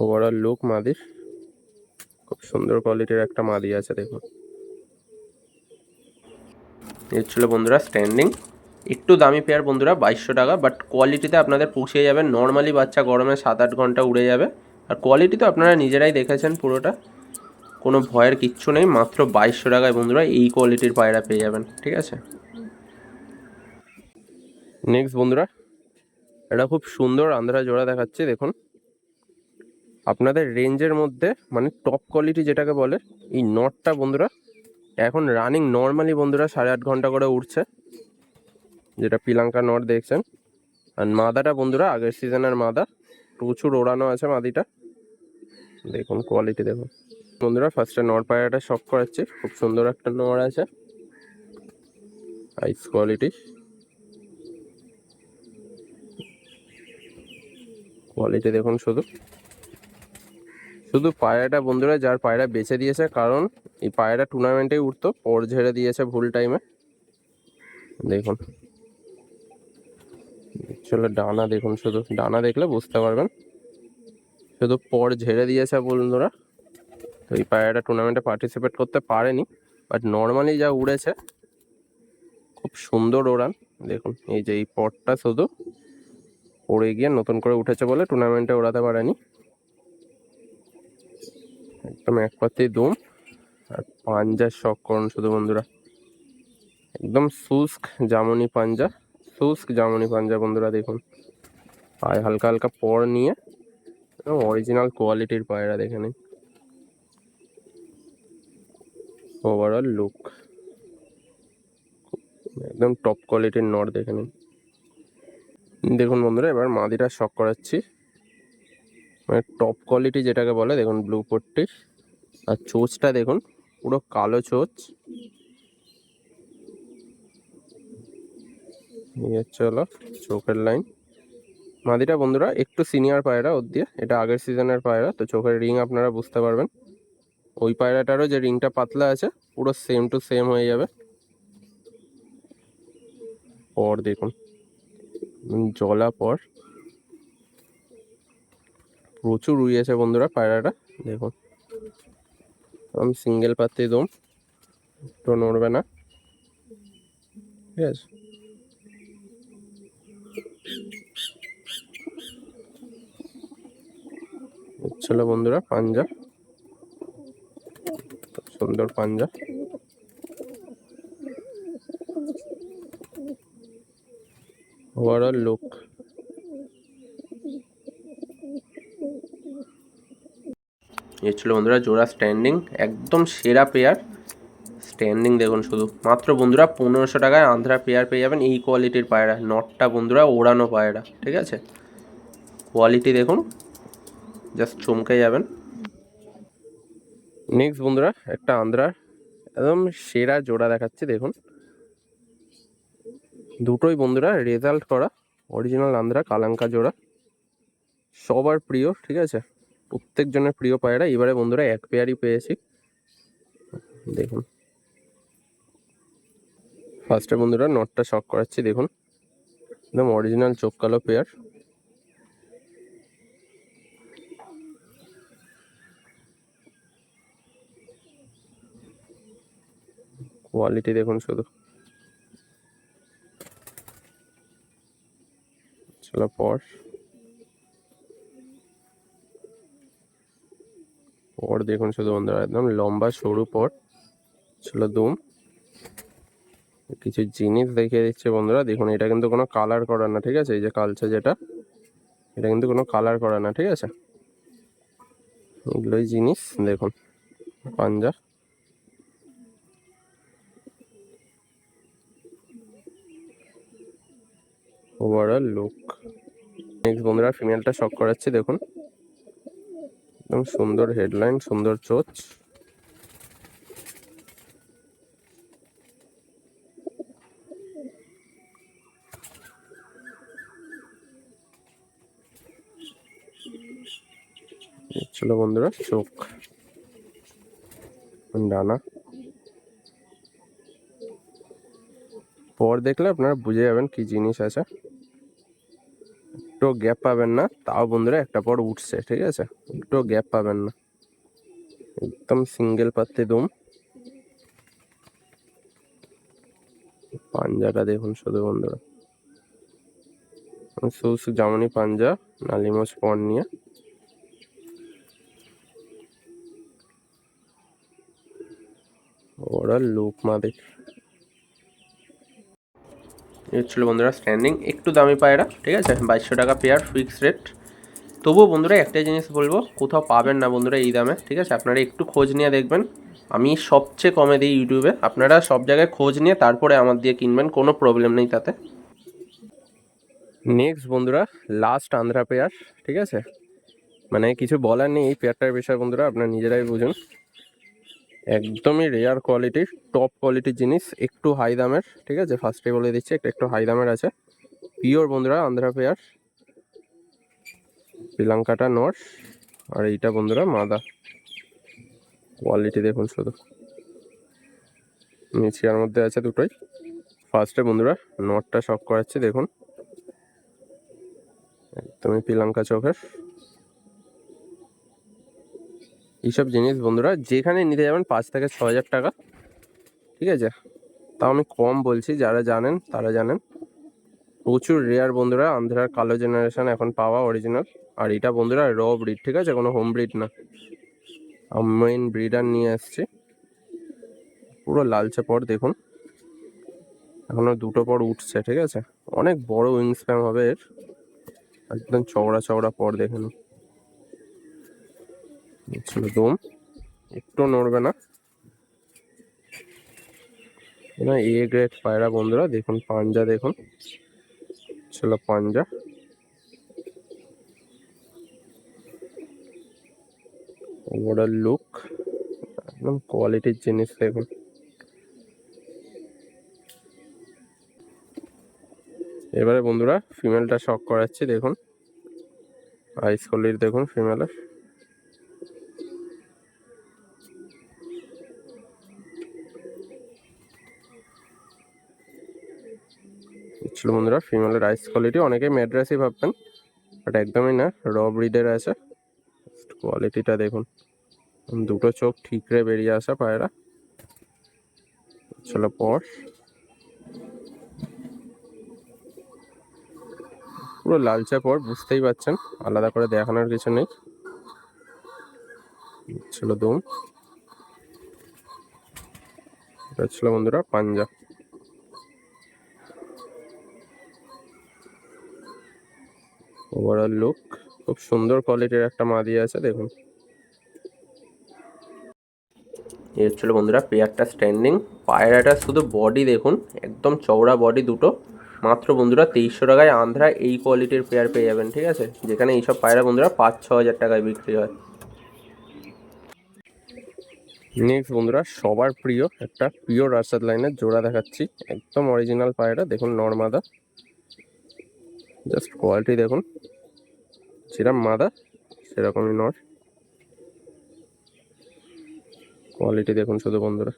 ওভারঅল লুক মাদির, খুব সুন্দর কোয়ালিটির একটা মাদি আছে দেখুন। এই ছিল বন্ধুরা স্ট্যান্ডিং, একটু দামি পেয়ার বন্ধুরা 2200 টাকা, বাট কোয়ালিটিতে আপনাদের পুষিয়ে যাবেন। নর্মালি বাচ্চা গরমে 7-8 ঘন্টা উড়ে যাবে, আর কোয়ালিটি তো আপনারা নিজেরাই দেখেছেন পুরোটা, কোনো ভয়ের কিচ্ছু নেই। মাত্র 2200 টাকায় বন্ধুরা এই কোয়ালিটির পায়রা পেয়ে যাবেন, ঠিক আছে। নেক্সট বন্ধুরা এটা খুব সুন্দর আন্ধ্রা জোড়া দেখাচ্ছি দেখুন। আপনাদের রেঞ্জের মধ্যে মানে টপ কোয়ালিটি যেটাকে বলে, এই নটটা বন্ধুরা এখন রানিং নর্মালি বন্ধুরা 8.5 ঘন্টা করে উঠছে, যেটা পিলাঙ্কা নট দেখছেন। আর মাদাটা বন্ধুরা আগের সিজনের মাদা, প্রচুর ওড়ানো আছে মাদিটা। দেখুন কোয়ালিটি দেখুন বন্ধুরা। ফার্স্টে নর পায়রাটা শক করাচ্ছি, খুব সুন্দর একটা নর আছে, আইস কোয়ালিটি। কোয়ালিটি দেখুন শুধু শুধু পায়রাটা বন্ধুরা যার পায়রা বেছে দিয়েছে, কারণ এই পায়রা টুর্নামেন্টেই উঠতো, পর ঝেড়ে দিয়েছে ভুল টাইমে। দেখুন চলো ডানা দেখুন শুধু, ডানা দেখলে বুঝতে পারবেন, শুধু পর ঝেড়ে দিয়েছে বন্ধুরা। তো এই পায়রাটা টুর্নামেন্টে পার্টিসিপেট করতে পারেনি, বাট নর্মালি যা উড়েছে খুব সুন্দর ওড়ান। দেখুন এই যে এই পরটা শুধু পড়ে গিয়ে নতুন করে উঠেছে বলে টুর্নামেন্টে ওড়াতে পারেনি। একদম এক পাত্তেই দুম, আর পাঞ্জার শক করুন শুধু বন্ধুরা, একদম শুষ্ক জামুনি পাঞ্জা, শুষ্ক জামুনি পাঞ্জা বন্ধুরা। দেখুন পায়ে হালকা হালকা পর নিয়ে অরিজিনাল কোয়ালিটির পায়রা দেখে নিন। ওভারঅল লুক একদম টপ কোয়ালিটির নট দেখে নিন। দেখুন বন্ধুরা এবার মাদিটা শক করাচ্ছি, মানে টপ কোয়ালিটি যেটাকে বলে। দেখুন ব্লু পট্টি, আর চোচটা দেখুন পুরো কালো চোচ। এই হচ্ছে হলো চোখের লাইন। মাদিটা বন্ধুরা একটু সিনিয়র পায়রা ওর দিয়ে, এটা আগের সিজনের পায়রা, তো চোখের রিং আপনারা বুঝতে পারবেন। ওই পায়রাটারও যে রিংটা পাতলা আছে পুরো সেম টু সেম হয়ে যাবে। পর দেখুন জলা পর, প্রচুর উড়িয়েছে বন্ধুরা পায়রাটা। দেখুন আমি সিঙ্গেল পাত্তি দম, তো নড়বে না, ঠিক আছে। ছিল বন্ধুরা পাঞ্জা, সুন্দর পাঞ্জা। ওভারঅল লুক এ ছিল বন্ধুরা জোড়া স্ট্যান্ডিং, একদম সেরা পেয়ার। স্ট্যান্ডিং দেখুন শুধু, মাত্র বন্ধুরা 1500 টাকায় আন্ধ্রা পেয়ার পেয়ে যাবেন এই কোয়ালিটির পায়রা। নটটা বন্ধুরা ওড়ানো পায়রা, ঠিক আছে। কোয়ালিটি দেখুন, জাস্ট চমকে যাবেন। নেক্সট বন্ধুরা একটা আন্ধ্রার একদম সেরা জোড়া দেখাচ্ছি দেখুন। দুটোই বন্ধুরা রেজাল্ট করা অরিজিনাল আন্ধ্রা কালাঙ্কা জোড়া, সবার প্রিয়, ঠিক আছে। প্রত্যেকজনের প্রিয় পায়রা। এবারে বন্ধুরা এক পেয়ারই পেয়েছি। দেখুন ফার্স্টে বন্ধুরা নটটা শক করাচ্ছি দেখুন, একদম অরিজিনাল চোখ কালো পেয়ার। কোয়ালিটি দেখুন শুধু, চলো পর পর দেখুন শুধু বন্ধুরা, একদম লম্বা সরু পর। চলো দুম কিছু জিনিস দেখিয়ে দিচ্ছে বন্ধুরা, দেখুন এটা কিন্তু কোনো কালার করা না, ঠিক আছে? এই যে কালচে যেটা, এটা কিন্তু কোনো কালার করা না, ঠিক আছে? এগুলোই জিনিস দেখুন, পাঞ্জা। Overall look. নেক্সট বন্ধুরা ফিমেলটা শক করাচ্ছি, দেখুন একদম সুন্দর হেডলাইন, সুন্দর চোচ। চলো বন্ধুরা চোখ, ডানা। পর দেখলে আপনারা বুঝে যাবেন কি জিনিস আছে। একটু গ্যাপ পাবেন না, তাও বন্ধুরা একটা পর উঠছে, ঠিক আছে? একটু গ্যাপ পাবেন না, একদম সিঙ্গেল পাত্তি দুম। পাঞ্জাটা দেখুন শুধু বন্ধুরা, জামানি পাঞ্জা, নালিমোজ পর নিয়ে। ওভারঅল লুক মাদের। এই ছিল বন্ধুরা স্ট্যান্ডিং, একটু দামি পায়রা, ঠিক আছে? 2200 টাকা পেয়ার, ফিক্স রেট। তবুও বন্ধুরা একটাই জিনিস বলবো, কোথাও পাবেন না বন্ধুরা এই দামে, ঠিক আছে? আপনারা একটু খোঁজ নিয়ে দেখবেন। আমি সবচেয়ে কমে দিই ইউটিউবে, আপনারা সব জায়গায় খোঁজ নিয়ে তারপরে আমার দিয়ে কিনবেন, কোনো প্রবলেম নেই তাতে। নেক্সট বন্ধুরা লাস্ট আন্ধ্রা পেয়ার, ঠিক আছে? মানে কিছু বলার নেই এই পেয়ারটার বিষয়ে বন্ধুরা, আপনারা নিজেরাই বুঝুন। একদমই রেয়ার কোয়ালিটির, টপ কোয়ালিটির জিনিস, একটু হাই দামের, ঠিক আছে? ফার্স্টে বলে দিচ্ছি একটু হাই দামের আছে। পিওর বন্ধুরা আন্ধ্রা পেয়ার, শ্রীলঙ্কাটা নর্স, আর এইটা বন্ধুরা মাদা। কোয়ালিটি দেখুন শুধু, মিছিয়ার মধ্যে আছে দুটোই। ফার্স্টে বন্ধুরা নটটা শক করাচ্ছি, দেখুন একদমই শ্রীলঙ্কা চোখের। এইসব জিনিস বন্ধুরা যেখানে নিতে যাবেন 5 থেকে 6 হাজার টাকা, ঠিক আছে? তাও আমি কম বলছি, যারা জানেন তারা জানেন। প্রচুর রেয়ার বন্ধুরা আন্ধ্রার কালো জেনারেশন এখন পাওয়া অরিজিনাল। আর এটা বন্ধুরা র ব্রিড, ঠিক আছে? কোনো হোম ব্রিড না, মেইন ব্রিডার নিয়ে আসছি। পুরো লালচে পর দেখুন, এখনো দুটো পর উঠছে, ঠিক আছে? অনেক বড় উইং স্প্যাম হবে এর, একদম চওড়া চওড়া পর দেখুন। দম একটু নড়বে না, এ গ্রেড পায়রা বন্ধুরা। দেখুন পাঞ্জা দেখুন, ছিল পাঞ্জা। ওভারঅল লুক, একদম কোয়ালিটির জিনিস দেখুন। এবারে বন্ধুরা ফিমেলটা শক করাচ্ছি, দেখুন আইস কলির দেখুন ফিমেলের। ছিল বন্ধুরা ফিমেলের আইস কোয়ালিটি, অনেকেই ম্যাড্রাসই ভাববেন, বাট একদমই না, র ব্রিডের আছে। কোয়ালিটিটা দেখুন, দুটো চোখ ঠিকরে বেরিয়ে আসা পায়রা। ছিল পর পুরো লালচে পর, বুঝতেই পারছেন, আলাদা করে দেখানোর কিছু নেই। ছিল দুম, এটা ছিল বন্ধুরা পাঞ্জা। ওভারঅল লুক, খুব সুন্দর কোয়ালিটির একটা মাদি আছে দেখুন। এই হচ্ছিল বন্ধুরা পেয়ারটা স্ট্যান্ডিং। পায়রাটা শুধু বডি দেখুন, একদম চওড়া বডি দুটো। মাত্র বন্ধুরা 2300 টাকায় আন্ধ্রা এই কোয়ালিটির পেয়ার পেয়ে যাবেন, ঠিক আছে? যেখানে এইসব পায়রা বন্ধুরা 5-6 হাজার টাকায় বিক্রি হয়। নেক্সট বন্ধুরা সবার প্রিয় একটা পিওর রাজশাদ লাইনের জোড়া দেখাচ্ছি, একদম অরিজিনাল পায়রা দেখুন, নর্মাদা। জাস্ট কোয়ালিটি দেখুন, যেরকম মাদা সেরকমই নর। কোয়ালিটি দেখুন শুধু বন্ধুরা।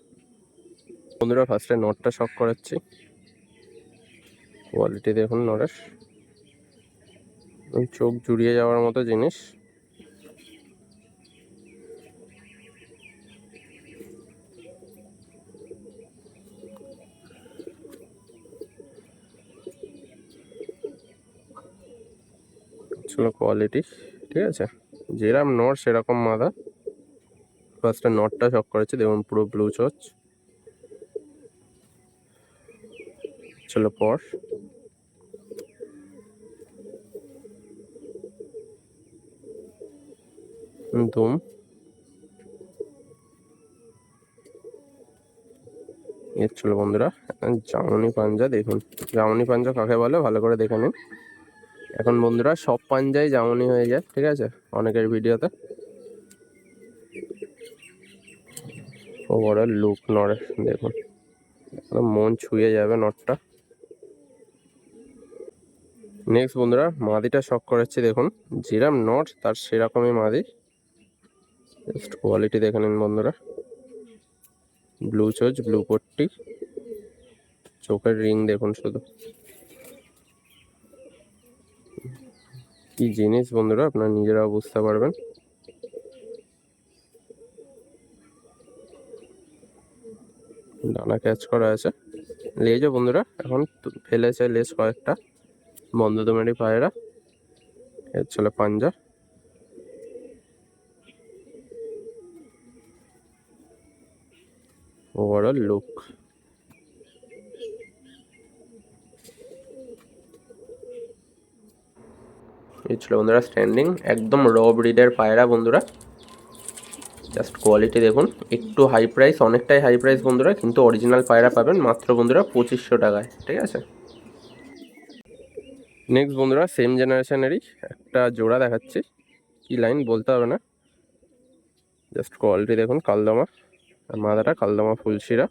বন্ধুরা ফার্স্টে নটটা শক করাচ্ছি, কোয়ালিটি দেখুন নরের, চোখ জুড়িয়ে যাওয়ার মতো জিনিস। ছিল কোয়ালিটি, ঠিক আছে, যেরকম নট সেরকম মাদা। ফার্স্টে নটটা শক করেছে দেখুন, পুরো ব্লু চোচ ছিল। পর ধুম এর ছিল বন্ধুরা জামনি পাঞ্জা। দেখুন জামনি পাঞ্জা কাকে বলে ভালো করে দেখে নিন। এখন বন্ধুরা সব পাঞ্জাই জামনি হয়ে যায়, ঠিক আছে, অনেকের ভিডিওতে। ওভারঅল লুক নড়ের দেখুন, মন ছুঁয়ে যাবে নটটা। নেক্সট বন্ধুরা মাদিটা শক করাচ্ছি, দেখুন যেরকম নট তার সেরকমই মাদি। জাস্ট কোয়ালিটি দেখে নিন বন্ধুরা, ব্লু চোচ, ব্লু পট্টি, চোখের রিং দেখুন শুধু, কি জিনিস বন্ধুরা আপনারা নিজেরাও বুঝতে পারবেন। ডানা ক্যাচ করা আছে, লেজও বন্ধুরা এখন ফেলেছে লেজ কয়েকটা, বন্ধ দমেরই পায়রা। এর ছিল পাঞ্জা। ওভারঅল লুক এই ছিল বন্ধুরা স্ট্যান্ডিং, একদম র ব্রিডের পায়রা বন্ধুরা। জাস্ট কোয়ালিটি দেখুন, একটু হাই প্রাইস, অনেকটাই হাই প্রাইস বন্ধুরা, কিন্তু অরিজিনাল পায়রা পাবেন মাত্র বন্ধুরা 2500 টাকায়, ঠিক আছে। নেক্সট বন্ধুরা সেম জেনারেশনেরই একটা জোড়া দেখাচ্ছি, কি লাইন বলতে হবে না, জাস্ট কোয়ালিটি দেখুন, কালদমা আর মাদাটা কালদমা ফুলশিরা।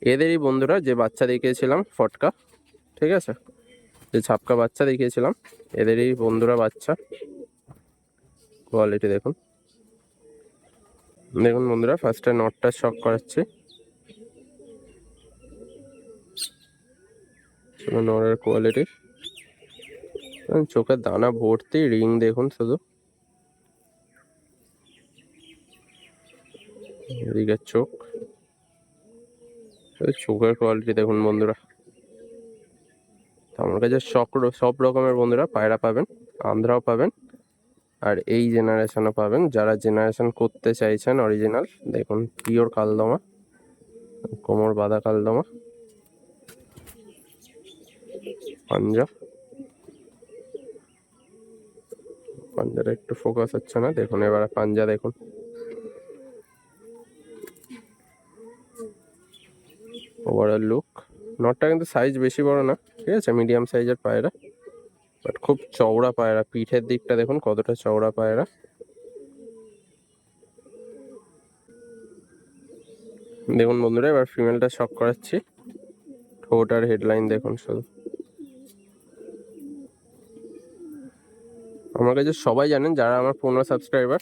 এদেরই বন্ধুরা যে বাচ্চা দেখিয়েছিলাম ফটকা, ঠিক আছে, যে ছাপকা বাচ্চা দেখিয়েছিলাম, এদেরই বন্ধুরা বাচ্চা। কোয়ালিটি দেখুন, দেখুন বন্ধুরা ফার্স্টে নটটা শক করাচ্ছি, নটের কোয়ালিটি, চোখের দানা ভর্তি রিং দেখুন শুধু, এদিকের চোখ, চোখের কোয়ালিটি দেখুন বন্ধুরা। আমার কাছে সব রকমের বন্ধুরা পায়রা পাবেন, আন্ধ্রাও পাবেন আর এই জেনারেশনও পাবেন। যারা জেনারেশন করতে চাইছেন অরিজিনাল, দেখুন পিওর কালদমা, কোমর বাঁধা কালদমা, পাঞ্জা, পাঞ্জাটা একটু ফোকাস হচ্ছে না, দেখুন এবার পাঞ্জা দেখুন, ওভারঅল লুক। নটটা কিন্তু সাইজ বেশি বড় না, ঠিক আছে, মিডিয়াম সাইজের পায়রা, বাট খুব চওড়া পায়রা। পিঠের দিকটা দেখুন কতটা চওড়া পায়রা। দেখুন বন্ধুরা এবার ফিমেলটা শক করাচ্ছি, ঠোঁট আর হেডলাইন দেখুন শুধু। আমার কাছে সবাই জানেন যারা আমার 15 সাবস্ক্রাইবার,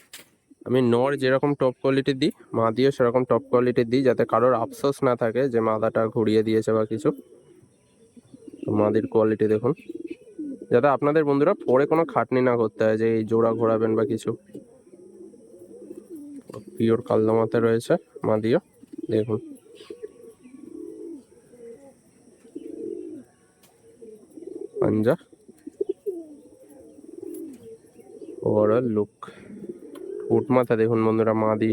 আমি নর যেরকম টপ কোয়ালিটি দিই, মাদিও সেরকম টপ কোয়ালিটি দিই, যাতে কারোর আফসোস না থাকে যে মাদাটা ঘুরিয়ে দিয়েছে বা কিছু। মাদির কোয়ালিটি দেখুন, যাতে আপনাদের বন্ধুরা পরে কোনো খাটনি না করতে হয় যে এই জোড়া ঘোরাবেন বা কিছু। পিওর কালদমাতে রয়েছে মাদিও, দেখুন পাঞ্জা, ওভারঅল লুক, ঠোঁট মাথা দেখুন বন্ধুরা মাদি।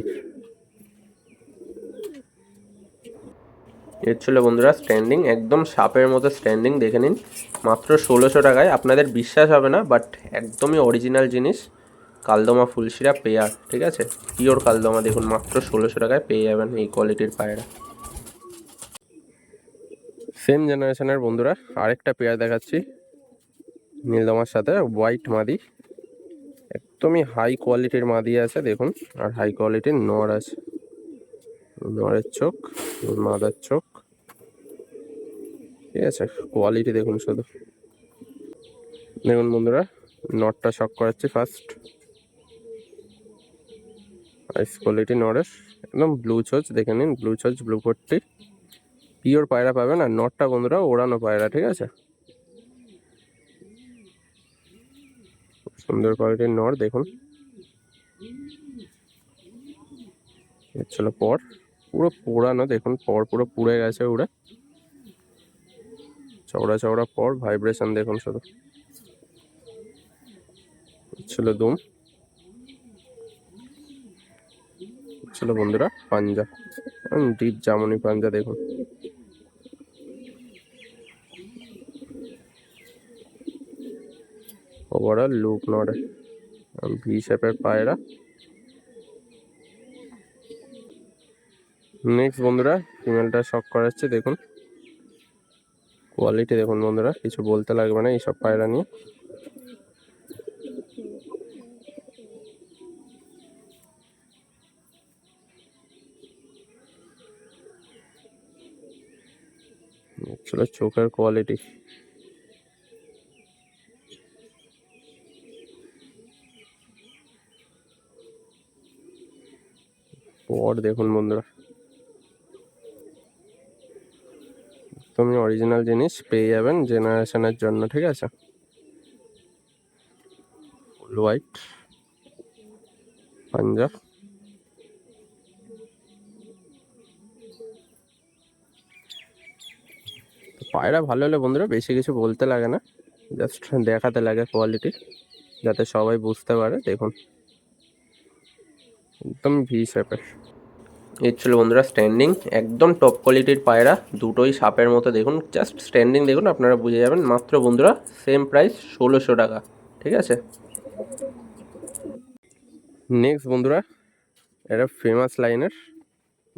এর ছিল বন্ধুরা স্ট্যান্ডিং, একদম সাপের মতো স্ট্যান্ডিং, দেখে নিন মাত্র 1600 টাকায়। আপনাদের বিশ্বাস হবে না, বাট একদমই অরিজিনাল জিনিস, কালদমা ফুলশিরা পেয়ার, ঠিক আছে, পিওর কালদমা দেখুন, মাত্র 1600 টাকায় পেয়ে যাবেন এই কোয়ালিটির পায়রা। সেম জেনারেশনের বন্ধুরা আরেকটা পেয়ার দেখাচ্ছি, নীলদমার সাথে হোয়াইট মাদি, একদমই হাই কোয়ালিটির মাদি আছে দেখুন, আর হাই কোয়ালিটির নর আছে। নরের চোখ, মাদার চোখ, ঠিক আছে, কোয়ালিটি দেখুন শুধু। দেখুন বন্ধুরা নটটা শক করাচ্ছি ফার্স্ট, আইস কোয়ালিটি নরের, একদম ব্লু চোচ দেখে নিন, ব্লু চোচ, ব্লু পট্টি, পিওর পায়রা পাবেন। আর নটটা বন্ধুরা ওড়ানো পায়রা, ঠিক আছে, সুন্দর কোয়ালিটির নর দেখুন। এর ছিল পর, পুরো পোড়ানো দেখুন, পর পুরো পুড়ে গেছে উড়ে, চওড়া চওড়া পর, ভাইব্রেশন দেখুন শুধু। ছিল দুম, ছিল বন্ধুরা পাঞ্জা, ডিপ জামনি পাঞ্জা দেখুন। ওভারঅল লুক নড়ে, ভি শেপের পায়রা। নেক্সট বন্ধুরা ফিমেলটা শক করাচ্ছে দেখুন, কোয়ালিটি দেখুন বন্ধুরা, কিছু বলতে লাগবে না এইসব পায়রা নিয়ে। চলো চোখের কোয়ালিটি, পর দেখুন বন্ধুরা, তুমি অরিজিনাল জিনিস পেয়ে যাবেন জেনারেশনের জন্য, ঠিক আছে। ফুল হোয়াইট পাঞ্জা, পায়রা ভালো হলে বন্ধুরা বেশি কিছু বলতে লাগে না, জাস্ট দেখাতে লাগে কোয়ালিটি, যাতে সবাই বুঝতে পারে। দেখুন একদম ভি শেপের। এর ছিল বন্ধুরা স্ট্যান্ডিং, একদম টপ কোয়ালিটির পায়রা, দুটোই সাপের মতো দেখুন, জাস্ট স্ট্যান্ডিং দেখুন, আপনারা বুঝে যাবেন। মাত্র বন্ধুরা সেম প্রাইস 1600 টাকা, ঠিক আছে। নেক্সট বন্ধুরা এটা ফেমাস লাইনের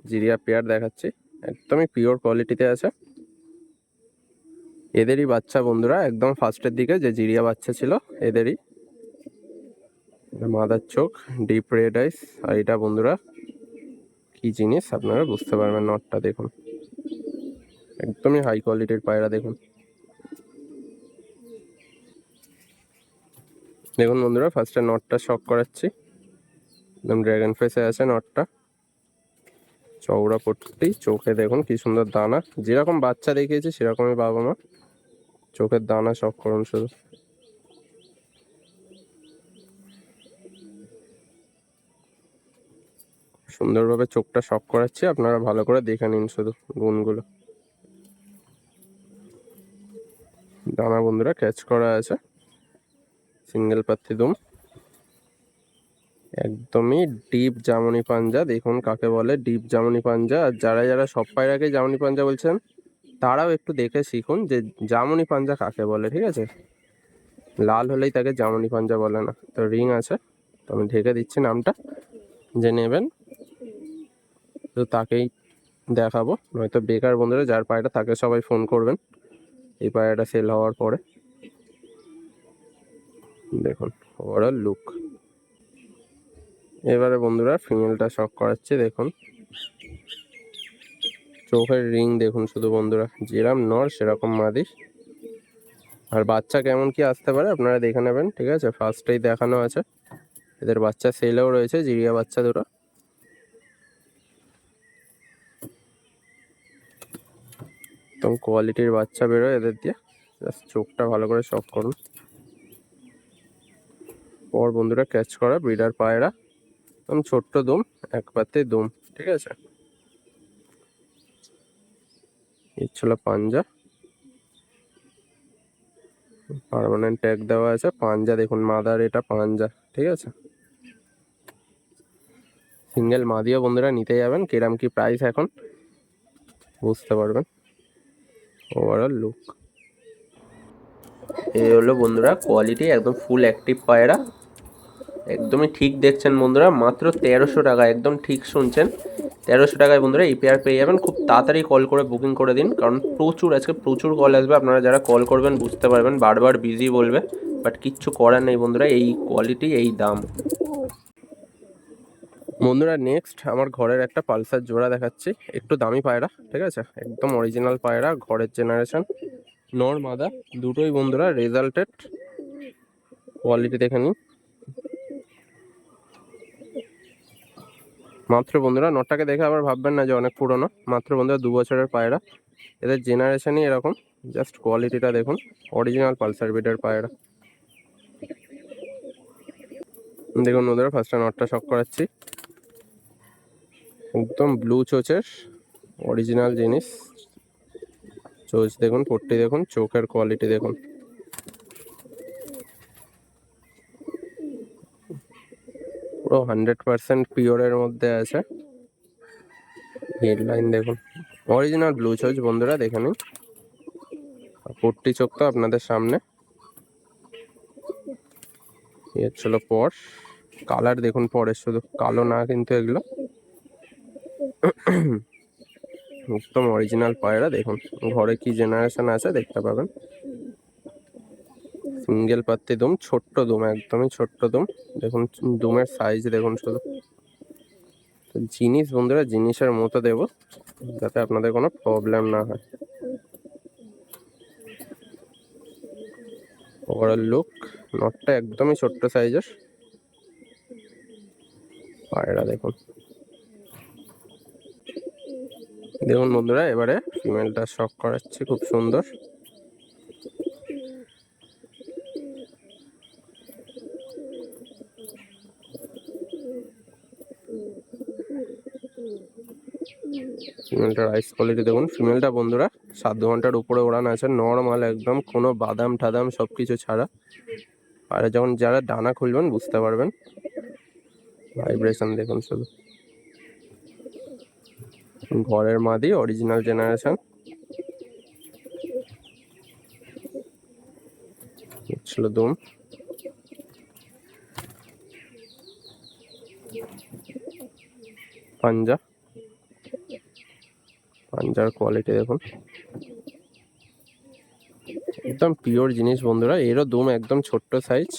জিরিয়া পেয়ার দেখাচ্ছি, একদমই পিওর কোয়ালিটিতে আছে। এদেরই বাচ্চা বন্ধুরা, একদম ফার্স্টের দিকে যে জিরিয়া বাচ্চা ছিল এদেরই। মাদার চোখ, ডিপ রেড আইস, আর এটা বন্ধুরা কি জিনিস আপনারা বুঝতে পারবেন। নটটা দেখুন, একদমই হাই কোয়ালিটির পায়রা দেখুন। দেখুন বন্ধুরা ফার্স্টে নটটা শক করাচ্ছি, একদম ড্রাগন ফেসে আছে নটটা, চওড়া পট্টি, চোখে দেখুন কি সুন্দর দানা, যেরকম বাচ্চা দেখিয়েছি সেরকমই বাবা মা, চোখের দানা শক করুন শুধু। সুন্দরভাবে চোখটা শক করাচ্ছি, আপনারা ভালো করে দেখে নিন শুধু গুণগুলো। দানা বন্ধুরা ক্যাচ করা আছে, সিঙ্গেল পাত্তি দুম, একদমই ডিপ জামনি পাঞ্জা দেখুন কাকে বলে, ডিপ জামনি পাঞ্জা। আর যারা যারা সব পায়রাকে জামনি পাঞ্জা বলছেন তারাও একটু দেখে শিখুন যে জামনি পাঞ্জা কাকে বলে, ঠিক আছে। লাল হলেই তাকে জামনি পাঞ্জা বলে না। তো রিং আছে, তো আমি ঢেকে দিচ্ছি নামটা, যে নেবেন তো তাকেই দেখাবো, নয়তো বেকার বন্ধুরা যার পায়রা তাকে সবাই ফোন করবেন এই পায়রাটা সেল হওয়ার পরে। দেখুন ওভারঅল লুক। এবারে বন্ধুরা ফিমেলটা শক করাচ্ছে দেখুন, চোখের রিং দেখুন শুধু বন্ধুরা, যেরকম নর সেরকম মাদি। আর বাচ্চা কেমন কি আসতে পারে আপনারা দেখে নেবেন, ঠিক আছে। ফার্স্টেই দেখানো আছে, এদের বাচ্চা সেলেও রয়েছে, জিরিয়া বাচ্চা দুটো। একদম কোয়ালিটির বাচ্চা বেরোয় এদের দিয়ে, জাস্ট চোখটা ভালো করে শক করুন। পর বন্ধুরা ক্যাচ করা ব্রিডার পায়রা, একদম ছোট্ট দুম, এক পাতে দুম, ঠিক আছে। এই ছিল পাঞ্জা, পার্মানেন্ট ট্যাগ দেওয়া আছে। পাঞ্জা দেখুন মাদার, এটা পাঞ্জা, ঠিক আছে। সিঙ্গেল মাদিও বন্ধুরা নিতে যাবেন, কিরাম কি প্রাইস এখন বুঝতে পারবেন। ওভারঅল লুক এই হলো বন্ধুরা কোয়ালিটি, একদম ফুল অ্যাক্টিভ পায়রা, একদমই ঠিক দেখছেন বন্ধুরা। মাত্র 1300 টাকা, একদম ঠিক শুনছেন, 1300 টাকায় বন্ধুরা এই পেয়ার পেয়ে যাবেন। খুব তাড়াতাড়ি কল করে বুকিং করে দিন, কারণ আজকে প্রচুর কল আসবে। আপনারা যারা কল করবেন বুঝতে পারবেন, বারবার বিজি বলবে, বাট কিচ্ছু করার নেই বন্ধুরা, এই কোয়ালিটি এই দাম। বন্ধুরা নেক্সট আমার ঘরের একটা পালসার জোড়া দেখাচ্ছি, একটু দামি পায়রা, ঠিক আছে, একদম অরিজিনাল পায়রা, ঘরের জেনারেশন, নর মাদা দুটোই বন্ধুরা রেজাল্টেড। কোয়ালিটি দেখে নিন। মাত্র বন্ধুরা নটটাকে দেখে আবার ভাববেন না যে অনেক পুরনো, মাত্র বন্ধুরা 2 বছরের পায়রা, এদের জেনারেশনই এরকম। জাস্ট কোয়ালিটিটা দেখুন, অরিজিনাল পালসার ব্রিডের পায়রা। দেখুন বন্ধুরা ফার্স্টে নটটা শক করাচ্ছি, একদম ব্লু চোচের অরিজিনাল জিনিস, চোচ দেখুন, পট্টি দেখুন, চোখের কোয়ালিটি দেখুন। পুরো 100% পিওরের মধ্যে আছে। হেডলাইন দেখুন, অরিজিনাল ব্লু চোচ বন্ধুরা, দেখে নিন। পট্টি চোখ তো আপনাদের সামনে। এ হচ্ছিল পর, কালার দেখুন পরের, শুধু কালো না কিন্তু এগুলো একদম অরিজিনাল পায়রা। দেখুন ঘরে কি জেনারেশন আছে দেখতে পাবেন। সিঙ্গেল পাত্তি দুম, ছোট্ট দুম, একদমই ছোট্ট দুম। দেখুন দুমের সাইজ দেখুন শুধু। জিনিস বন্ধুরা জিনিসের মতো দেব, যাতে আপনাদের কোনো প্রবলেম না হয়। ওভারঅল লুক, নটটা একদমই ছোট্ট সাইজের পায়রা। দেখুন দেখুন বন্ধুরা, এবারে ফিমেলটা শক করাচ্ছি, খুব সুন্দর। ফিমেলটার আইস কোয়ালিটি দেখুন। ফিমেলটা বন্ধুরা 7 ঘন্টার উপরে ওড়ান আছে, নর্মাল একদম, কোনো বাদাম ঠাদাম সব কিছু ছাড়া। আর যখন যারা ডানা খুলবেন বুঝতে পারবেন। ভাইব্রেশন দেখুন শুধু। ঘরের মাদি, অরিজিনাল জেনারেশন। ছিল দুম। পাঞ্জা, পাঞ্জার কোয়ালিটি দেখুন, একদম পিওর জিনিস বন্ধুরা। এরও দুম একদম ছোট্ট সাইজ,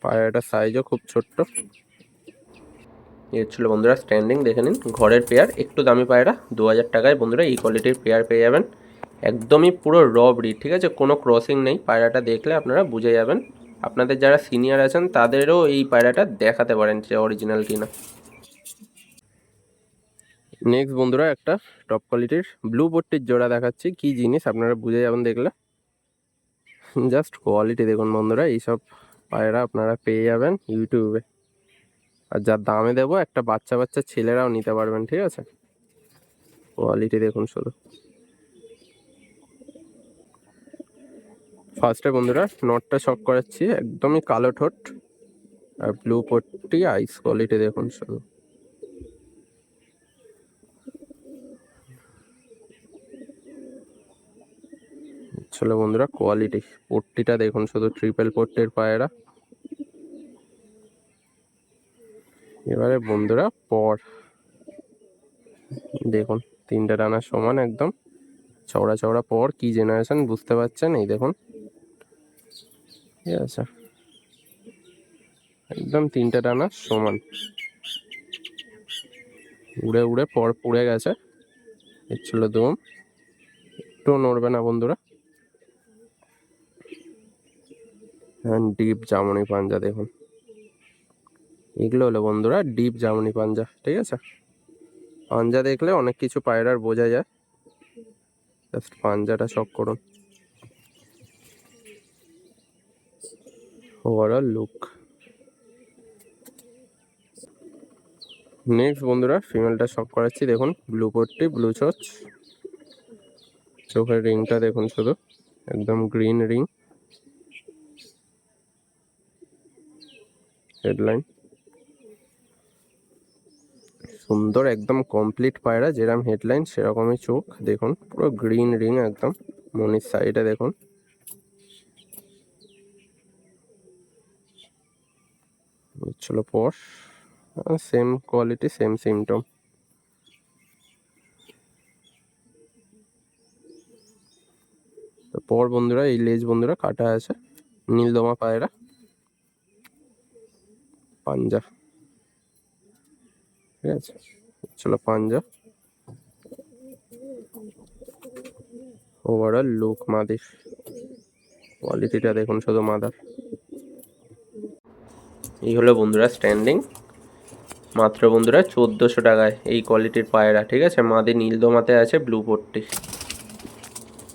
পায়রাটার সাইজও খুব ছোট্ট। এর ছিল বন্ধুরা স্ট্যান্ডিং, দেখে নিন। ঘরের পেয়ার, একটু দামি পায়রা, 2000 টাকায় বন্ধুরা এই কোয়ালিটির পেয়ার পেয়ে যাবেন। একদমই পুরো র ব্রিড, ঠিক আছে, কোনো ক্রসিং নেই। পায়রাটা দেখলে আপনারা বুঝে যাবেন। আপনাদের যারা সিনিয়র আছেন তাদেরও এই পায়রাটা দেখাতে পারেন যে অরিজিনাল কিনা। নেক্সট বন্ধুরা একটা টপ কোয়ালিটির ব্লু পট্টির জোড়া দেখাচ্ছি, কি জিনিস আপনারা বুঝে যাবেন দেখলে। জাস্ট কোয়ালিটি দেখুন বন্ধুরা, এইসব পায়রা আপনারা পেয়ে যাবেন ইউটিউবে। আর যার দামে দেবো, একটা বাচ্চা বাচ্চা ছেলেরাও নিতে পারবেন, ঠিক আছে। কোয়ালিটি দেখুন শুধু। ফার্স্টে বন্ধুরা নটটা শক করাচ্ছি, একদমই কালো ঠোঁট আর ব্লু পট্টি, আইস কোয়ালিটি দেখুন শুধু। চলো বন্ধুরা কোয়ালিটি, পট্টিটা দেখুন শুধু, ট্রিপল পট্টির পায়রা। এবারে বন্ধুরা পর দেখুন, 3টে ডানা সমান, একদম চওড়া চওড়া পর, কি জেনারেশন বুঝতে পারছেন, এই দেখুন, ঠিক আছে, একদম 3টে ডানা সমান। উড়ে উড়ে পর পুড়ে গেছে। এর ছিল দুম, একটু নড়বে না বন্ধুরা। ডিপ জামনি পাঞ্জা দেখুন। এগুলো হলো বন্ধুরা ডিপ জামনি পাঞ্জা, ঠিক আছে। পাঞ্জা দেখলে অনেক কিছু পায়রার বোঝা যায়, জাস্ট পাঞ্জাটা শক করুন। Overall look. নেক্সট বন্ধুরা ফিমেলটা শক করাচ্ছি, দেখুন ব্লু পট্টি, ব্লু চোচ, চোখের রিংটা দেখুন শুধু, একদম গ্রিন রিং। হেডলাইন সুন্দর, একদম কমপ্লিট পায়রা, যেরকম হেডলাইন সেরকমই চোখ দেখুন, পুরো গ্রিন রিং একদম। মনির সাইডে দেখুন, ছিল পর, সেম কোয়ালিটি সেম সিমটম। পর বন্ধুরা এই লেজ বন্ধুরা কাটা আছে, নীলদমা পায়রা, পাঞ্জা, ঠিক আছে। চলো পাঞ্জা। ওভারঅল লুক মাদির, কোয়ালিটিটা দেখুন শুধু মাদার। এই হলো বন্ধুরা স্ট্যান্ডিং, মাত্র বন্ধুরা 1400 টাকায় এই কোয়ালিটির পায়রা, ঠিক আছে। মাদি নীলদমাতে আছে, ব্লু পট্টি।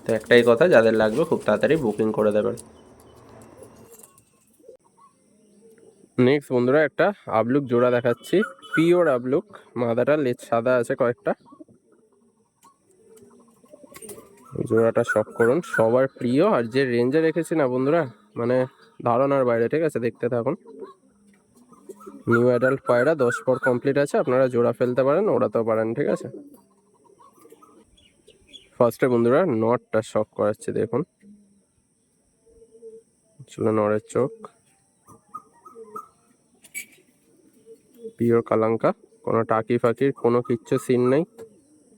তো একটাই কথা, যাদের লাগবে খুব তাড়াতাড়ি বুকিং করে দেবেন। নেক্সট বন্ধুরা একটা আবলুক জোড়া দেখাচ্ছি, পিওর আবলুক। মাদাটা লেজ সাদা আছে কয়েকটা। জোড়াটা শক করুন, সবার প্রিয়, আর যে রেঞ্জে রেখেছি না বন্ধুরা, মানে ধারণার বাইরে, ঠিক আছে। দেখতে থাকুন। নিউ অ্যাডাল্ট পায়রা 10 পর কমপ্লিট আছে, আপনারা জোড়া ফেলতে পারেন, ওড়াতেও পারেন, ঠিক আছে। ফার্স্টে বন্ধুরা নটটা শক করাচ্ছে, দেখুন ছিল নরের চোখ, পিওর কালাঙ্কা, কোনো টাকি ফাকির কোনো কিচ্ছু সিন নেই,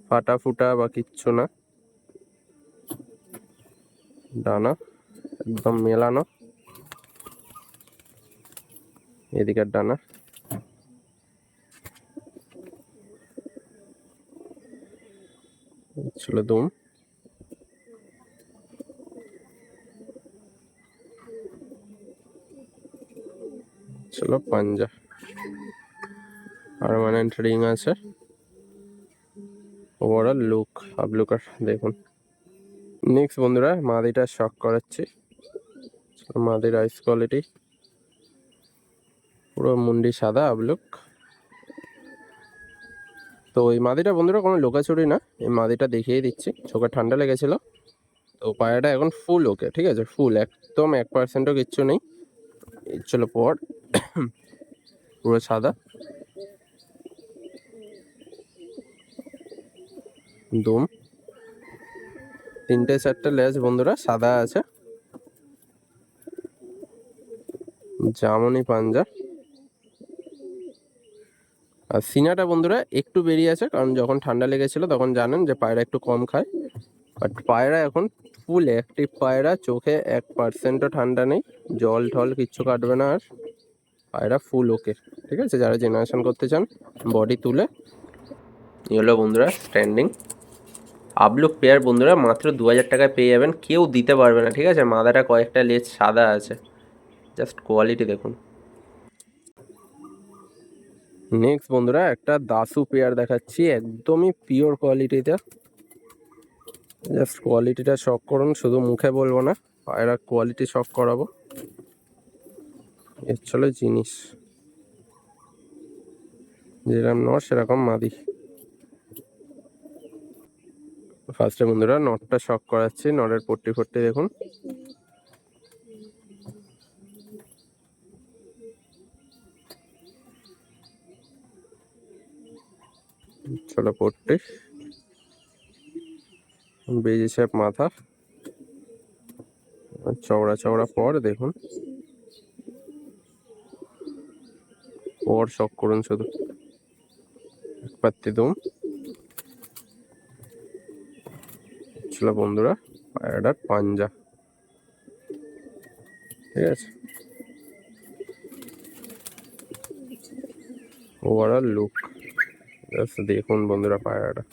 ফাটা ফুটা বা কিচ্ছু না, ডানা একদম মেলানো, এদিকের ডানা, ছিল দুম, ছিল পাঞ্জা, পার্মানেন্ট রিং আছে, ওভারঅল লুক আবলুকার দেখুন। নেক্সট বন্ধুরা মাদিটা শক করাচ্ছি, মাদির আইস কোয়ালিটি পুরো মুন্ডি সাদা আবলুক। তো এই মাদিটা বন্ধুরা কোনো লোকাচুরি না, এই মাদিটা দেখিয়ে দিচ্ছি, চোখে ঠান্ডা লেগেছিল, তো পায়রাটা এখন ফুল ওকে, ঠিক আছে, ফুল একদম 1%ও কিচ্ছু নেই। চলো পর পুরো সাদা, দুম, 3-4টে লেজ বন্ধুরা সাদা আছে, জামনি পাঞ্জা, আর সিনাটা বন্ধুরা একটু বেরিয়ে আছে, কারণ যখন ঠান্ডা লেগেছিল তখন জানেন যে পায়রা একটু কম খায়, বাট পায়রা এখন ফুল অ্যাক্টিভ পায়রা, চোখে 1%ও ঠান্ডা নেই, জল ঠল কিচ্ছু কাটবে না, আর পায়রা ফুল ওকে, ঠিক আছে। যারা জেনারেশন করতে চান বডি তুলে, হলো বন্ধুরা স্ট্যান্ডিং আবলুক পেয়ার বন্ধুরা মাত্র 2000 টাকায় পেয়ে যাবেন, কেউ দিতে পারবে না, ঠিক আছে। মাদাটা কয়েকটা লেজ সাদা আছে, জাস্ট কোয়ালিটি দেখুন। নেক্সট বন্ধুরা একটা দাসু পেয়ার দেখাচ্ছি, একদমই পিওর কোয়ালিটিতে, জাস্ট কোয়ালিটিটা শক করুন, শুধু মুখে বলবো না, পায়রা কোয়ালিটি শক করাবো, এর চলে জিনিস, যেরকম নর সেরকম মাদি। ফার্স্টে বন্ধুরা নটটা শক করাচ্ছি, নরের পট্টি ফট্টি দেখুন, চলো পট্টি, বেজি শেপ মাথা, চওড়া চওড়া পর দেখুন, পর শক করুন শুধু, পাত্তি দুম, ছিল বন্ধুরা পায়রাটার পাঞ্জা, ঠিক আছে। ওভারঅল লুক জাস্ট দেখুন বন্ধুরা পায়রাটা।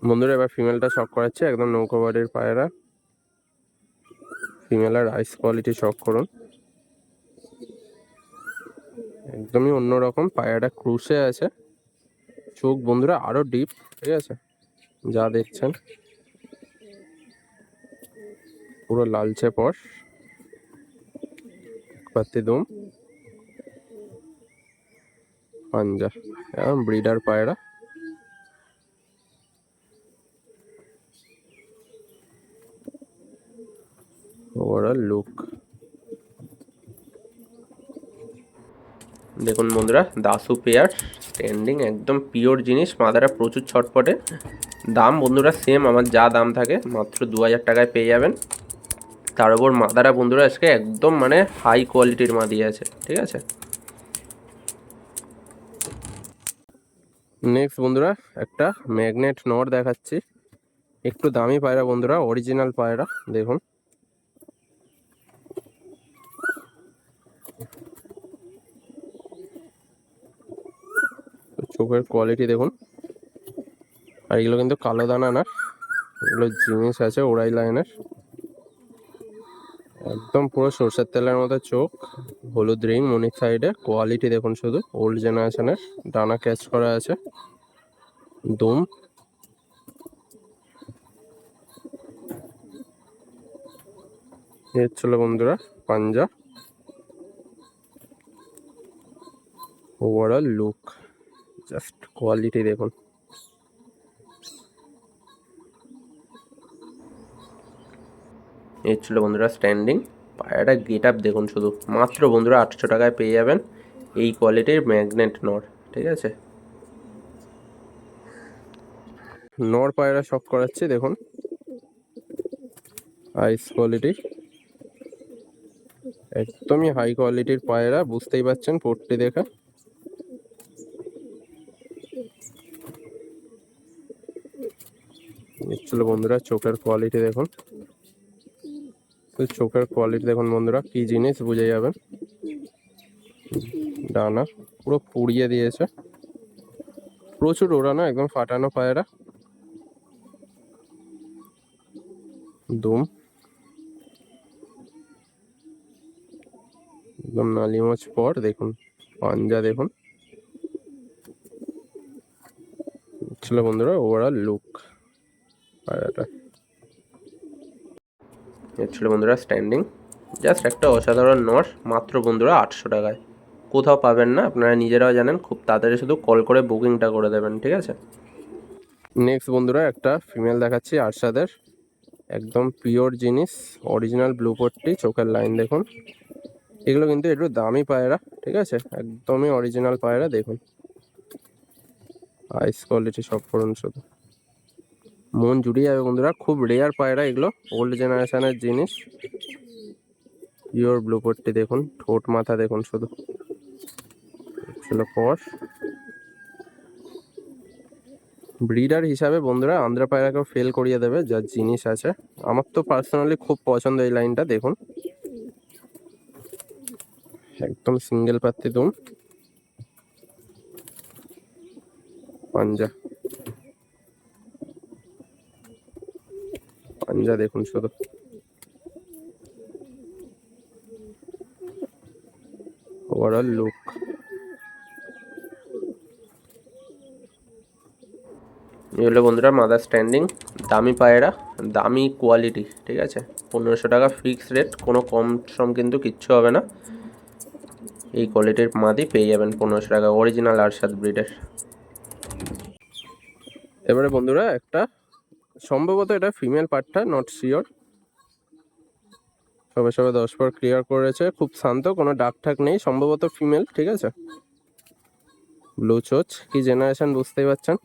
বন্ধুরা এবার ফিমেলটা শক করাচ্ছে, একদম নৌকো বাড়ির পায়রা, ফিমেলের আইস কোয়ালিটি শক করুন, একদমই অন্যরকম, পায়রাটা ক্রুশে আছে, চোখ বন্ধুরা আরো ডিপ, ঠিক আছে, যা দেখছেন পুরো লালচে পশ, পাত্তি দুম, পাঞ্জা, এখন ব্রিডার পায়রা, ওভারঅল লুক দেখুন বন্ধুরা, দাসু পেয়ার স্ট্যান্ডিং একদম পিওর জিনিস, মাদারা প্রচুর ছটপটে, দাম বন্ধুরা সেম আমার যা দাম থাকে, মাত্র 2000 টাকায় পেয়ে যাবেন। তার উপর মাদারা বন্ধুরা আজকে একদম মানে হাই কোয়ালিটির মাদি আছে, ঠিক আছে। নেক্সট বন্ধুরা একটা ম্যাগনেট নর দেখাচ্ছি, একটু দামি পায়রা বন্ধুরা, অরিজিনাল পায়রা দেখুন, চোখের কোয়ালিটি দেখুন, আর এগুলো কিন্তু কালো দানা না, এগুলো জিনিস আছে ওরাই লাইনের, একদম পুরো সরষের তেলের মতো চোখ, হলুদ রিং মনির সাইডে, কোয়ালিটি দেখুন শুধু, ওল্ড জেনারেশনের, ডানা ক্যাচ করা আছে, দুম, এর ছিল বন্ধুরা পাঞ্জা, ওভারঅল লুক জাস্ট কোয়ালিটি দেখুন। এই ছিল বন্ধুরা স্ট্যান্ডিং, পায়রাটা গেট আপ দেখুন শুধু, মাত্র বন্ধুরা 800 টাকায় পেয়ে যাবেন এই কোয়ালিটির ম্যাগনেট নর, ঠিক আছে। নর পায়রা শখ করাচ্ছি দেখুন, আইস কোয়ালিটি, একদমই হাই কোয়ালিটির পায়রা, বুঝতেই পারছেন পোর্টটি দেখা। চলো বন্ধুরা চোখের কোয়ালিটি দেখুন, চোখের কোয়ালিটি দেখুন বন্ধুরা, কি জিনিস বুঝে যাবেন। ডানা পুরো পুড়িয়ে দিয়েছে, প্রচুর ওড়ানো, একদম ফাটানো পায়রা। দুম একদম নালিমোচ পর দেখুন, পাঞ্জা দেখুন। ছিল বন্ধুরা ওভারঅল লুক পায়রাটা। ছিল বন্ধুরা স্ট্যান্ডিং, জাস্ট একটা অসাধারণ নর, মাত্র বন্ধুরা 800 টাকায়। কোথাও পাবেন না, আপনারা নিজেরাও জানেন, খুব তাড়াতাড়ি শুধু কল করে বুকিংটা করে দেবেন, ঠিক আছে। নেক্সট বন্ধুরা একটা ফিমেল দেখাচ্ছি আরশাদের, একদম পিওর জিনিস, অরিজিনাল ব্লু পট্টি, চোখের লাইন দেখুন। এগুলো কিন্তু একটু দামি পায়রা, ঠিক আছে, একদমই অরিজিনাল পায়রা দেখুন, আইস কোয়ালিটি সব করুন শুধু, মন জুড়িয়ে যাবে বন্ধুরা। খুব রেয়ার পায়রা এগুলো, ওল্ড জেনারেশনের জিনিস, পিওর ব্লু পট্টি দেখুন, ঠোঁট মাথা দেখুন শুধু, ছিল পশ। ব্রিডার হিসাবে বন্ধুরা আন্ধ্রা পায়রাকেও ফেল করিয়ে দেবে যা জিনিস আছে। আমার তো পার্সোনালি খুব পছন্দ এই লাইনটা দেখুন, একদম সিঙ্গেল পাত্তি দুম, পাঞ্জা পাঞ্জা দেখুন শুধু, ওভারঅল লুক। এগুলো বন্ধুরা মাদার স্ট্যান্ডিং, দামি পায়রা, দামি কোয়ালিটি, ঠিক আছে। 1500 টাকা ফিক্স রেট, কোনো কম সম কিন্তু কিচ্ছু হবে না। এই কোয়ালিটির মাদি পেয়ে যাবেন 1500 টাকা, অরিজিনাল আরশাদ ব্রিডের। এবারে বন্ধুরা একটা, সম্ভবত এটা ফিমেল পার্টটা, নট শিওর, সবে সবে 10 পর ক্লিয়ার করেছে, খুব শান্ত, কোনো ডাক ঠাক নেই, সম্ভবত ফিমেল, ঠিক আছে। ব্লু চোচ, কি জেনারেশন বুঝতেই পারছেন।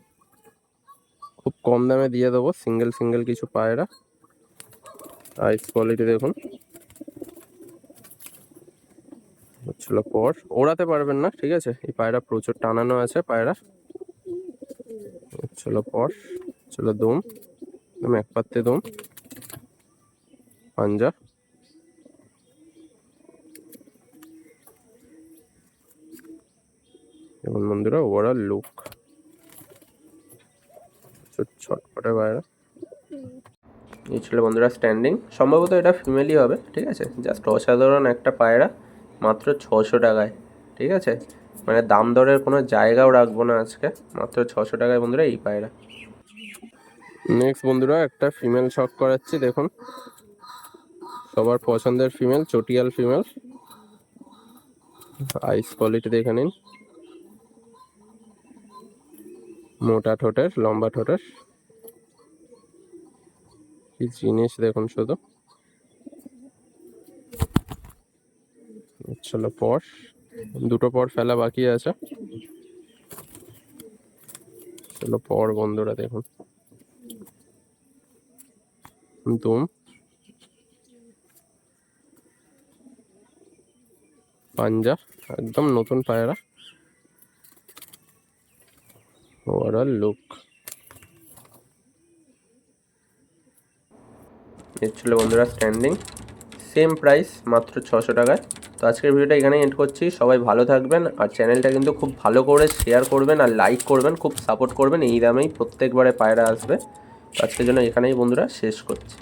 খুব কম দামে দিয়ে দেবো, সিঙ্গেল সিঙ্গেল কিছু পায়রা, আইস কোয়ালিটি দেখুন। হচ্ছিল পর, ওড়াতে পারবেন না, ঠিক আছে, এই পায়রা প্রচুর টানানো আছে পায়রা। হচ্ছিল পর, ছিল দুম, একদম এক পাত্তে দুম, পাঞ্জা এবং বন্ধুরা ওভারঅল লুক, ছটফটে পায়রা। এই ছিল বন্ধুরা স্ট্যান্ডিং, সম্ভবত এটা ফিমেলই হবে, ঠিক আছে। জাস্ট অসাধারণ একটা পায়রা, মাত্র 600 টাকায়, ঠিক আছে। মানে দাম দরের কোনো জায়গাও রাখবো না আজকে, মাত্র 600 টাকায় বন্ধুরা এই পায়রা। নেক্সট বন্ধুরা একটা ফিমেল শখ করাচ্ছি দেখুন, সবার পছন্দের ফিমেল, চটিয়াল ফিমেল, আইস কোয়ালিটি দেখে নিন, মোটা ঠোঁটের, লম্বা ঠোঁটের, কি জিনিস দেখুন শুধু। চলো পর, দুটো পর ফেলা বাকি আছে, চলো পর বন্ধুরা দেখুন, দুম, পাঞ্জা, একদম নতুন পায়রা, ওভারঅল লুক। এর ছিল বন্ধুরা স্ট্যান্ডিং, সেম প্রাইস, মাত্র 600 টাকায়। তো আজকের ভিডিওটা এখানেই এন্ড করছি, সবাই ভালো থাকবেন, আর চ্যানেলটা কিন্তু খুব ভালো করে শেয়ার করবেন আর লাইক করবেন, খুব সাপোর্ট করবেন, এই দামেই প্রত্যেকবারে পায়রা আসবে। তো আজকের জন্য এখানেই বন্ধুরা শেষ করছি।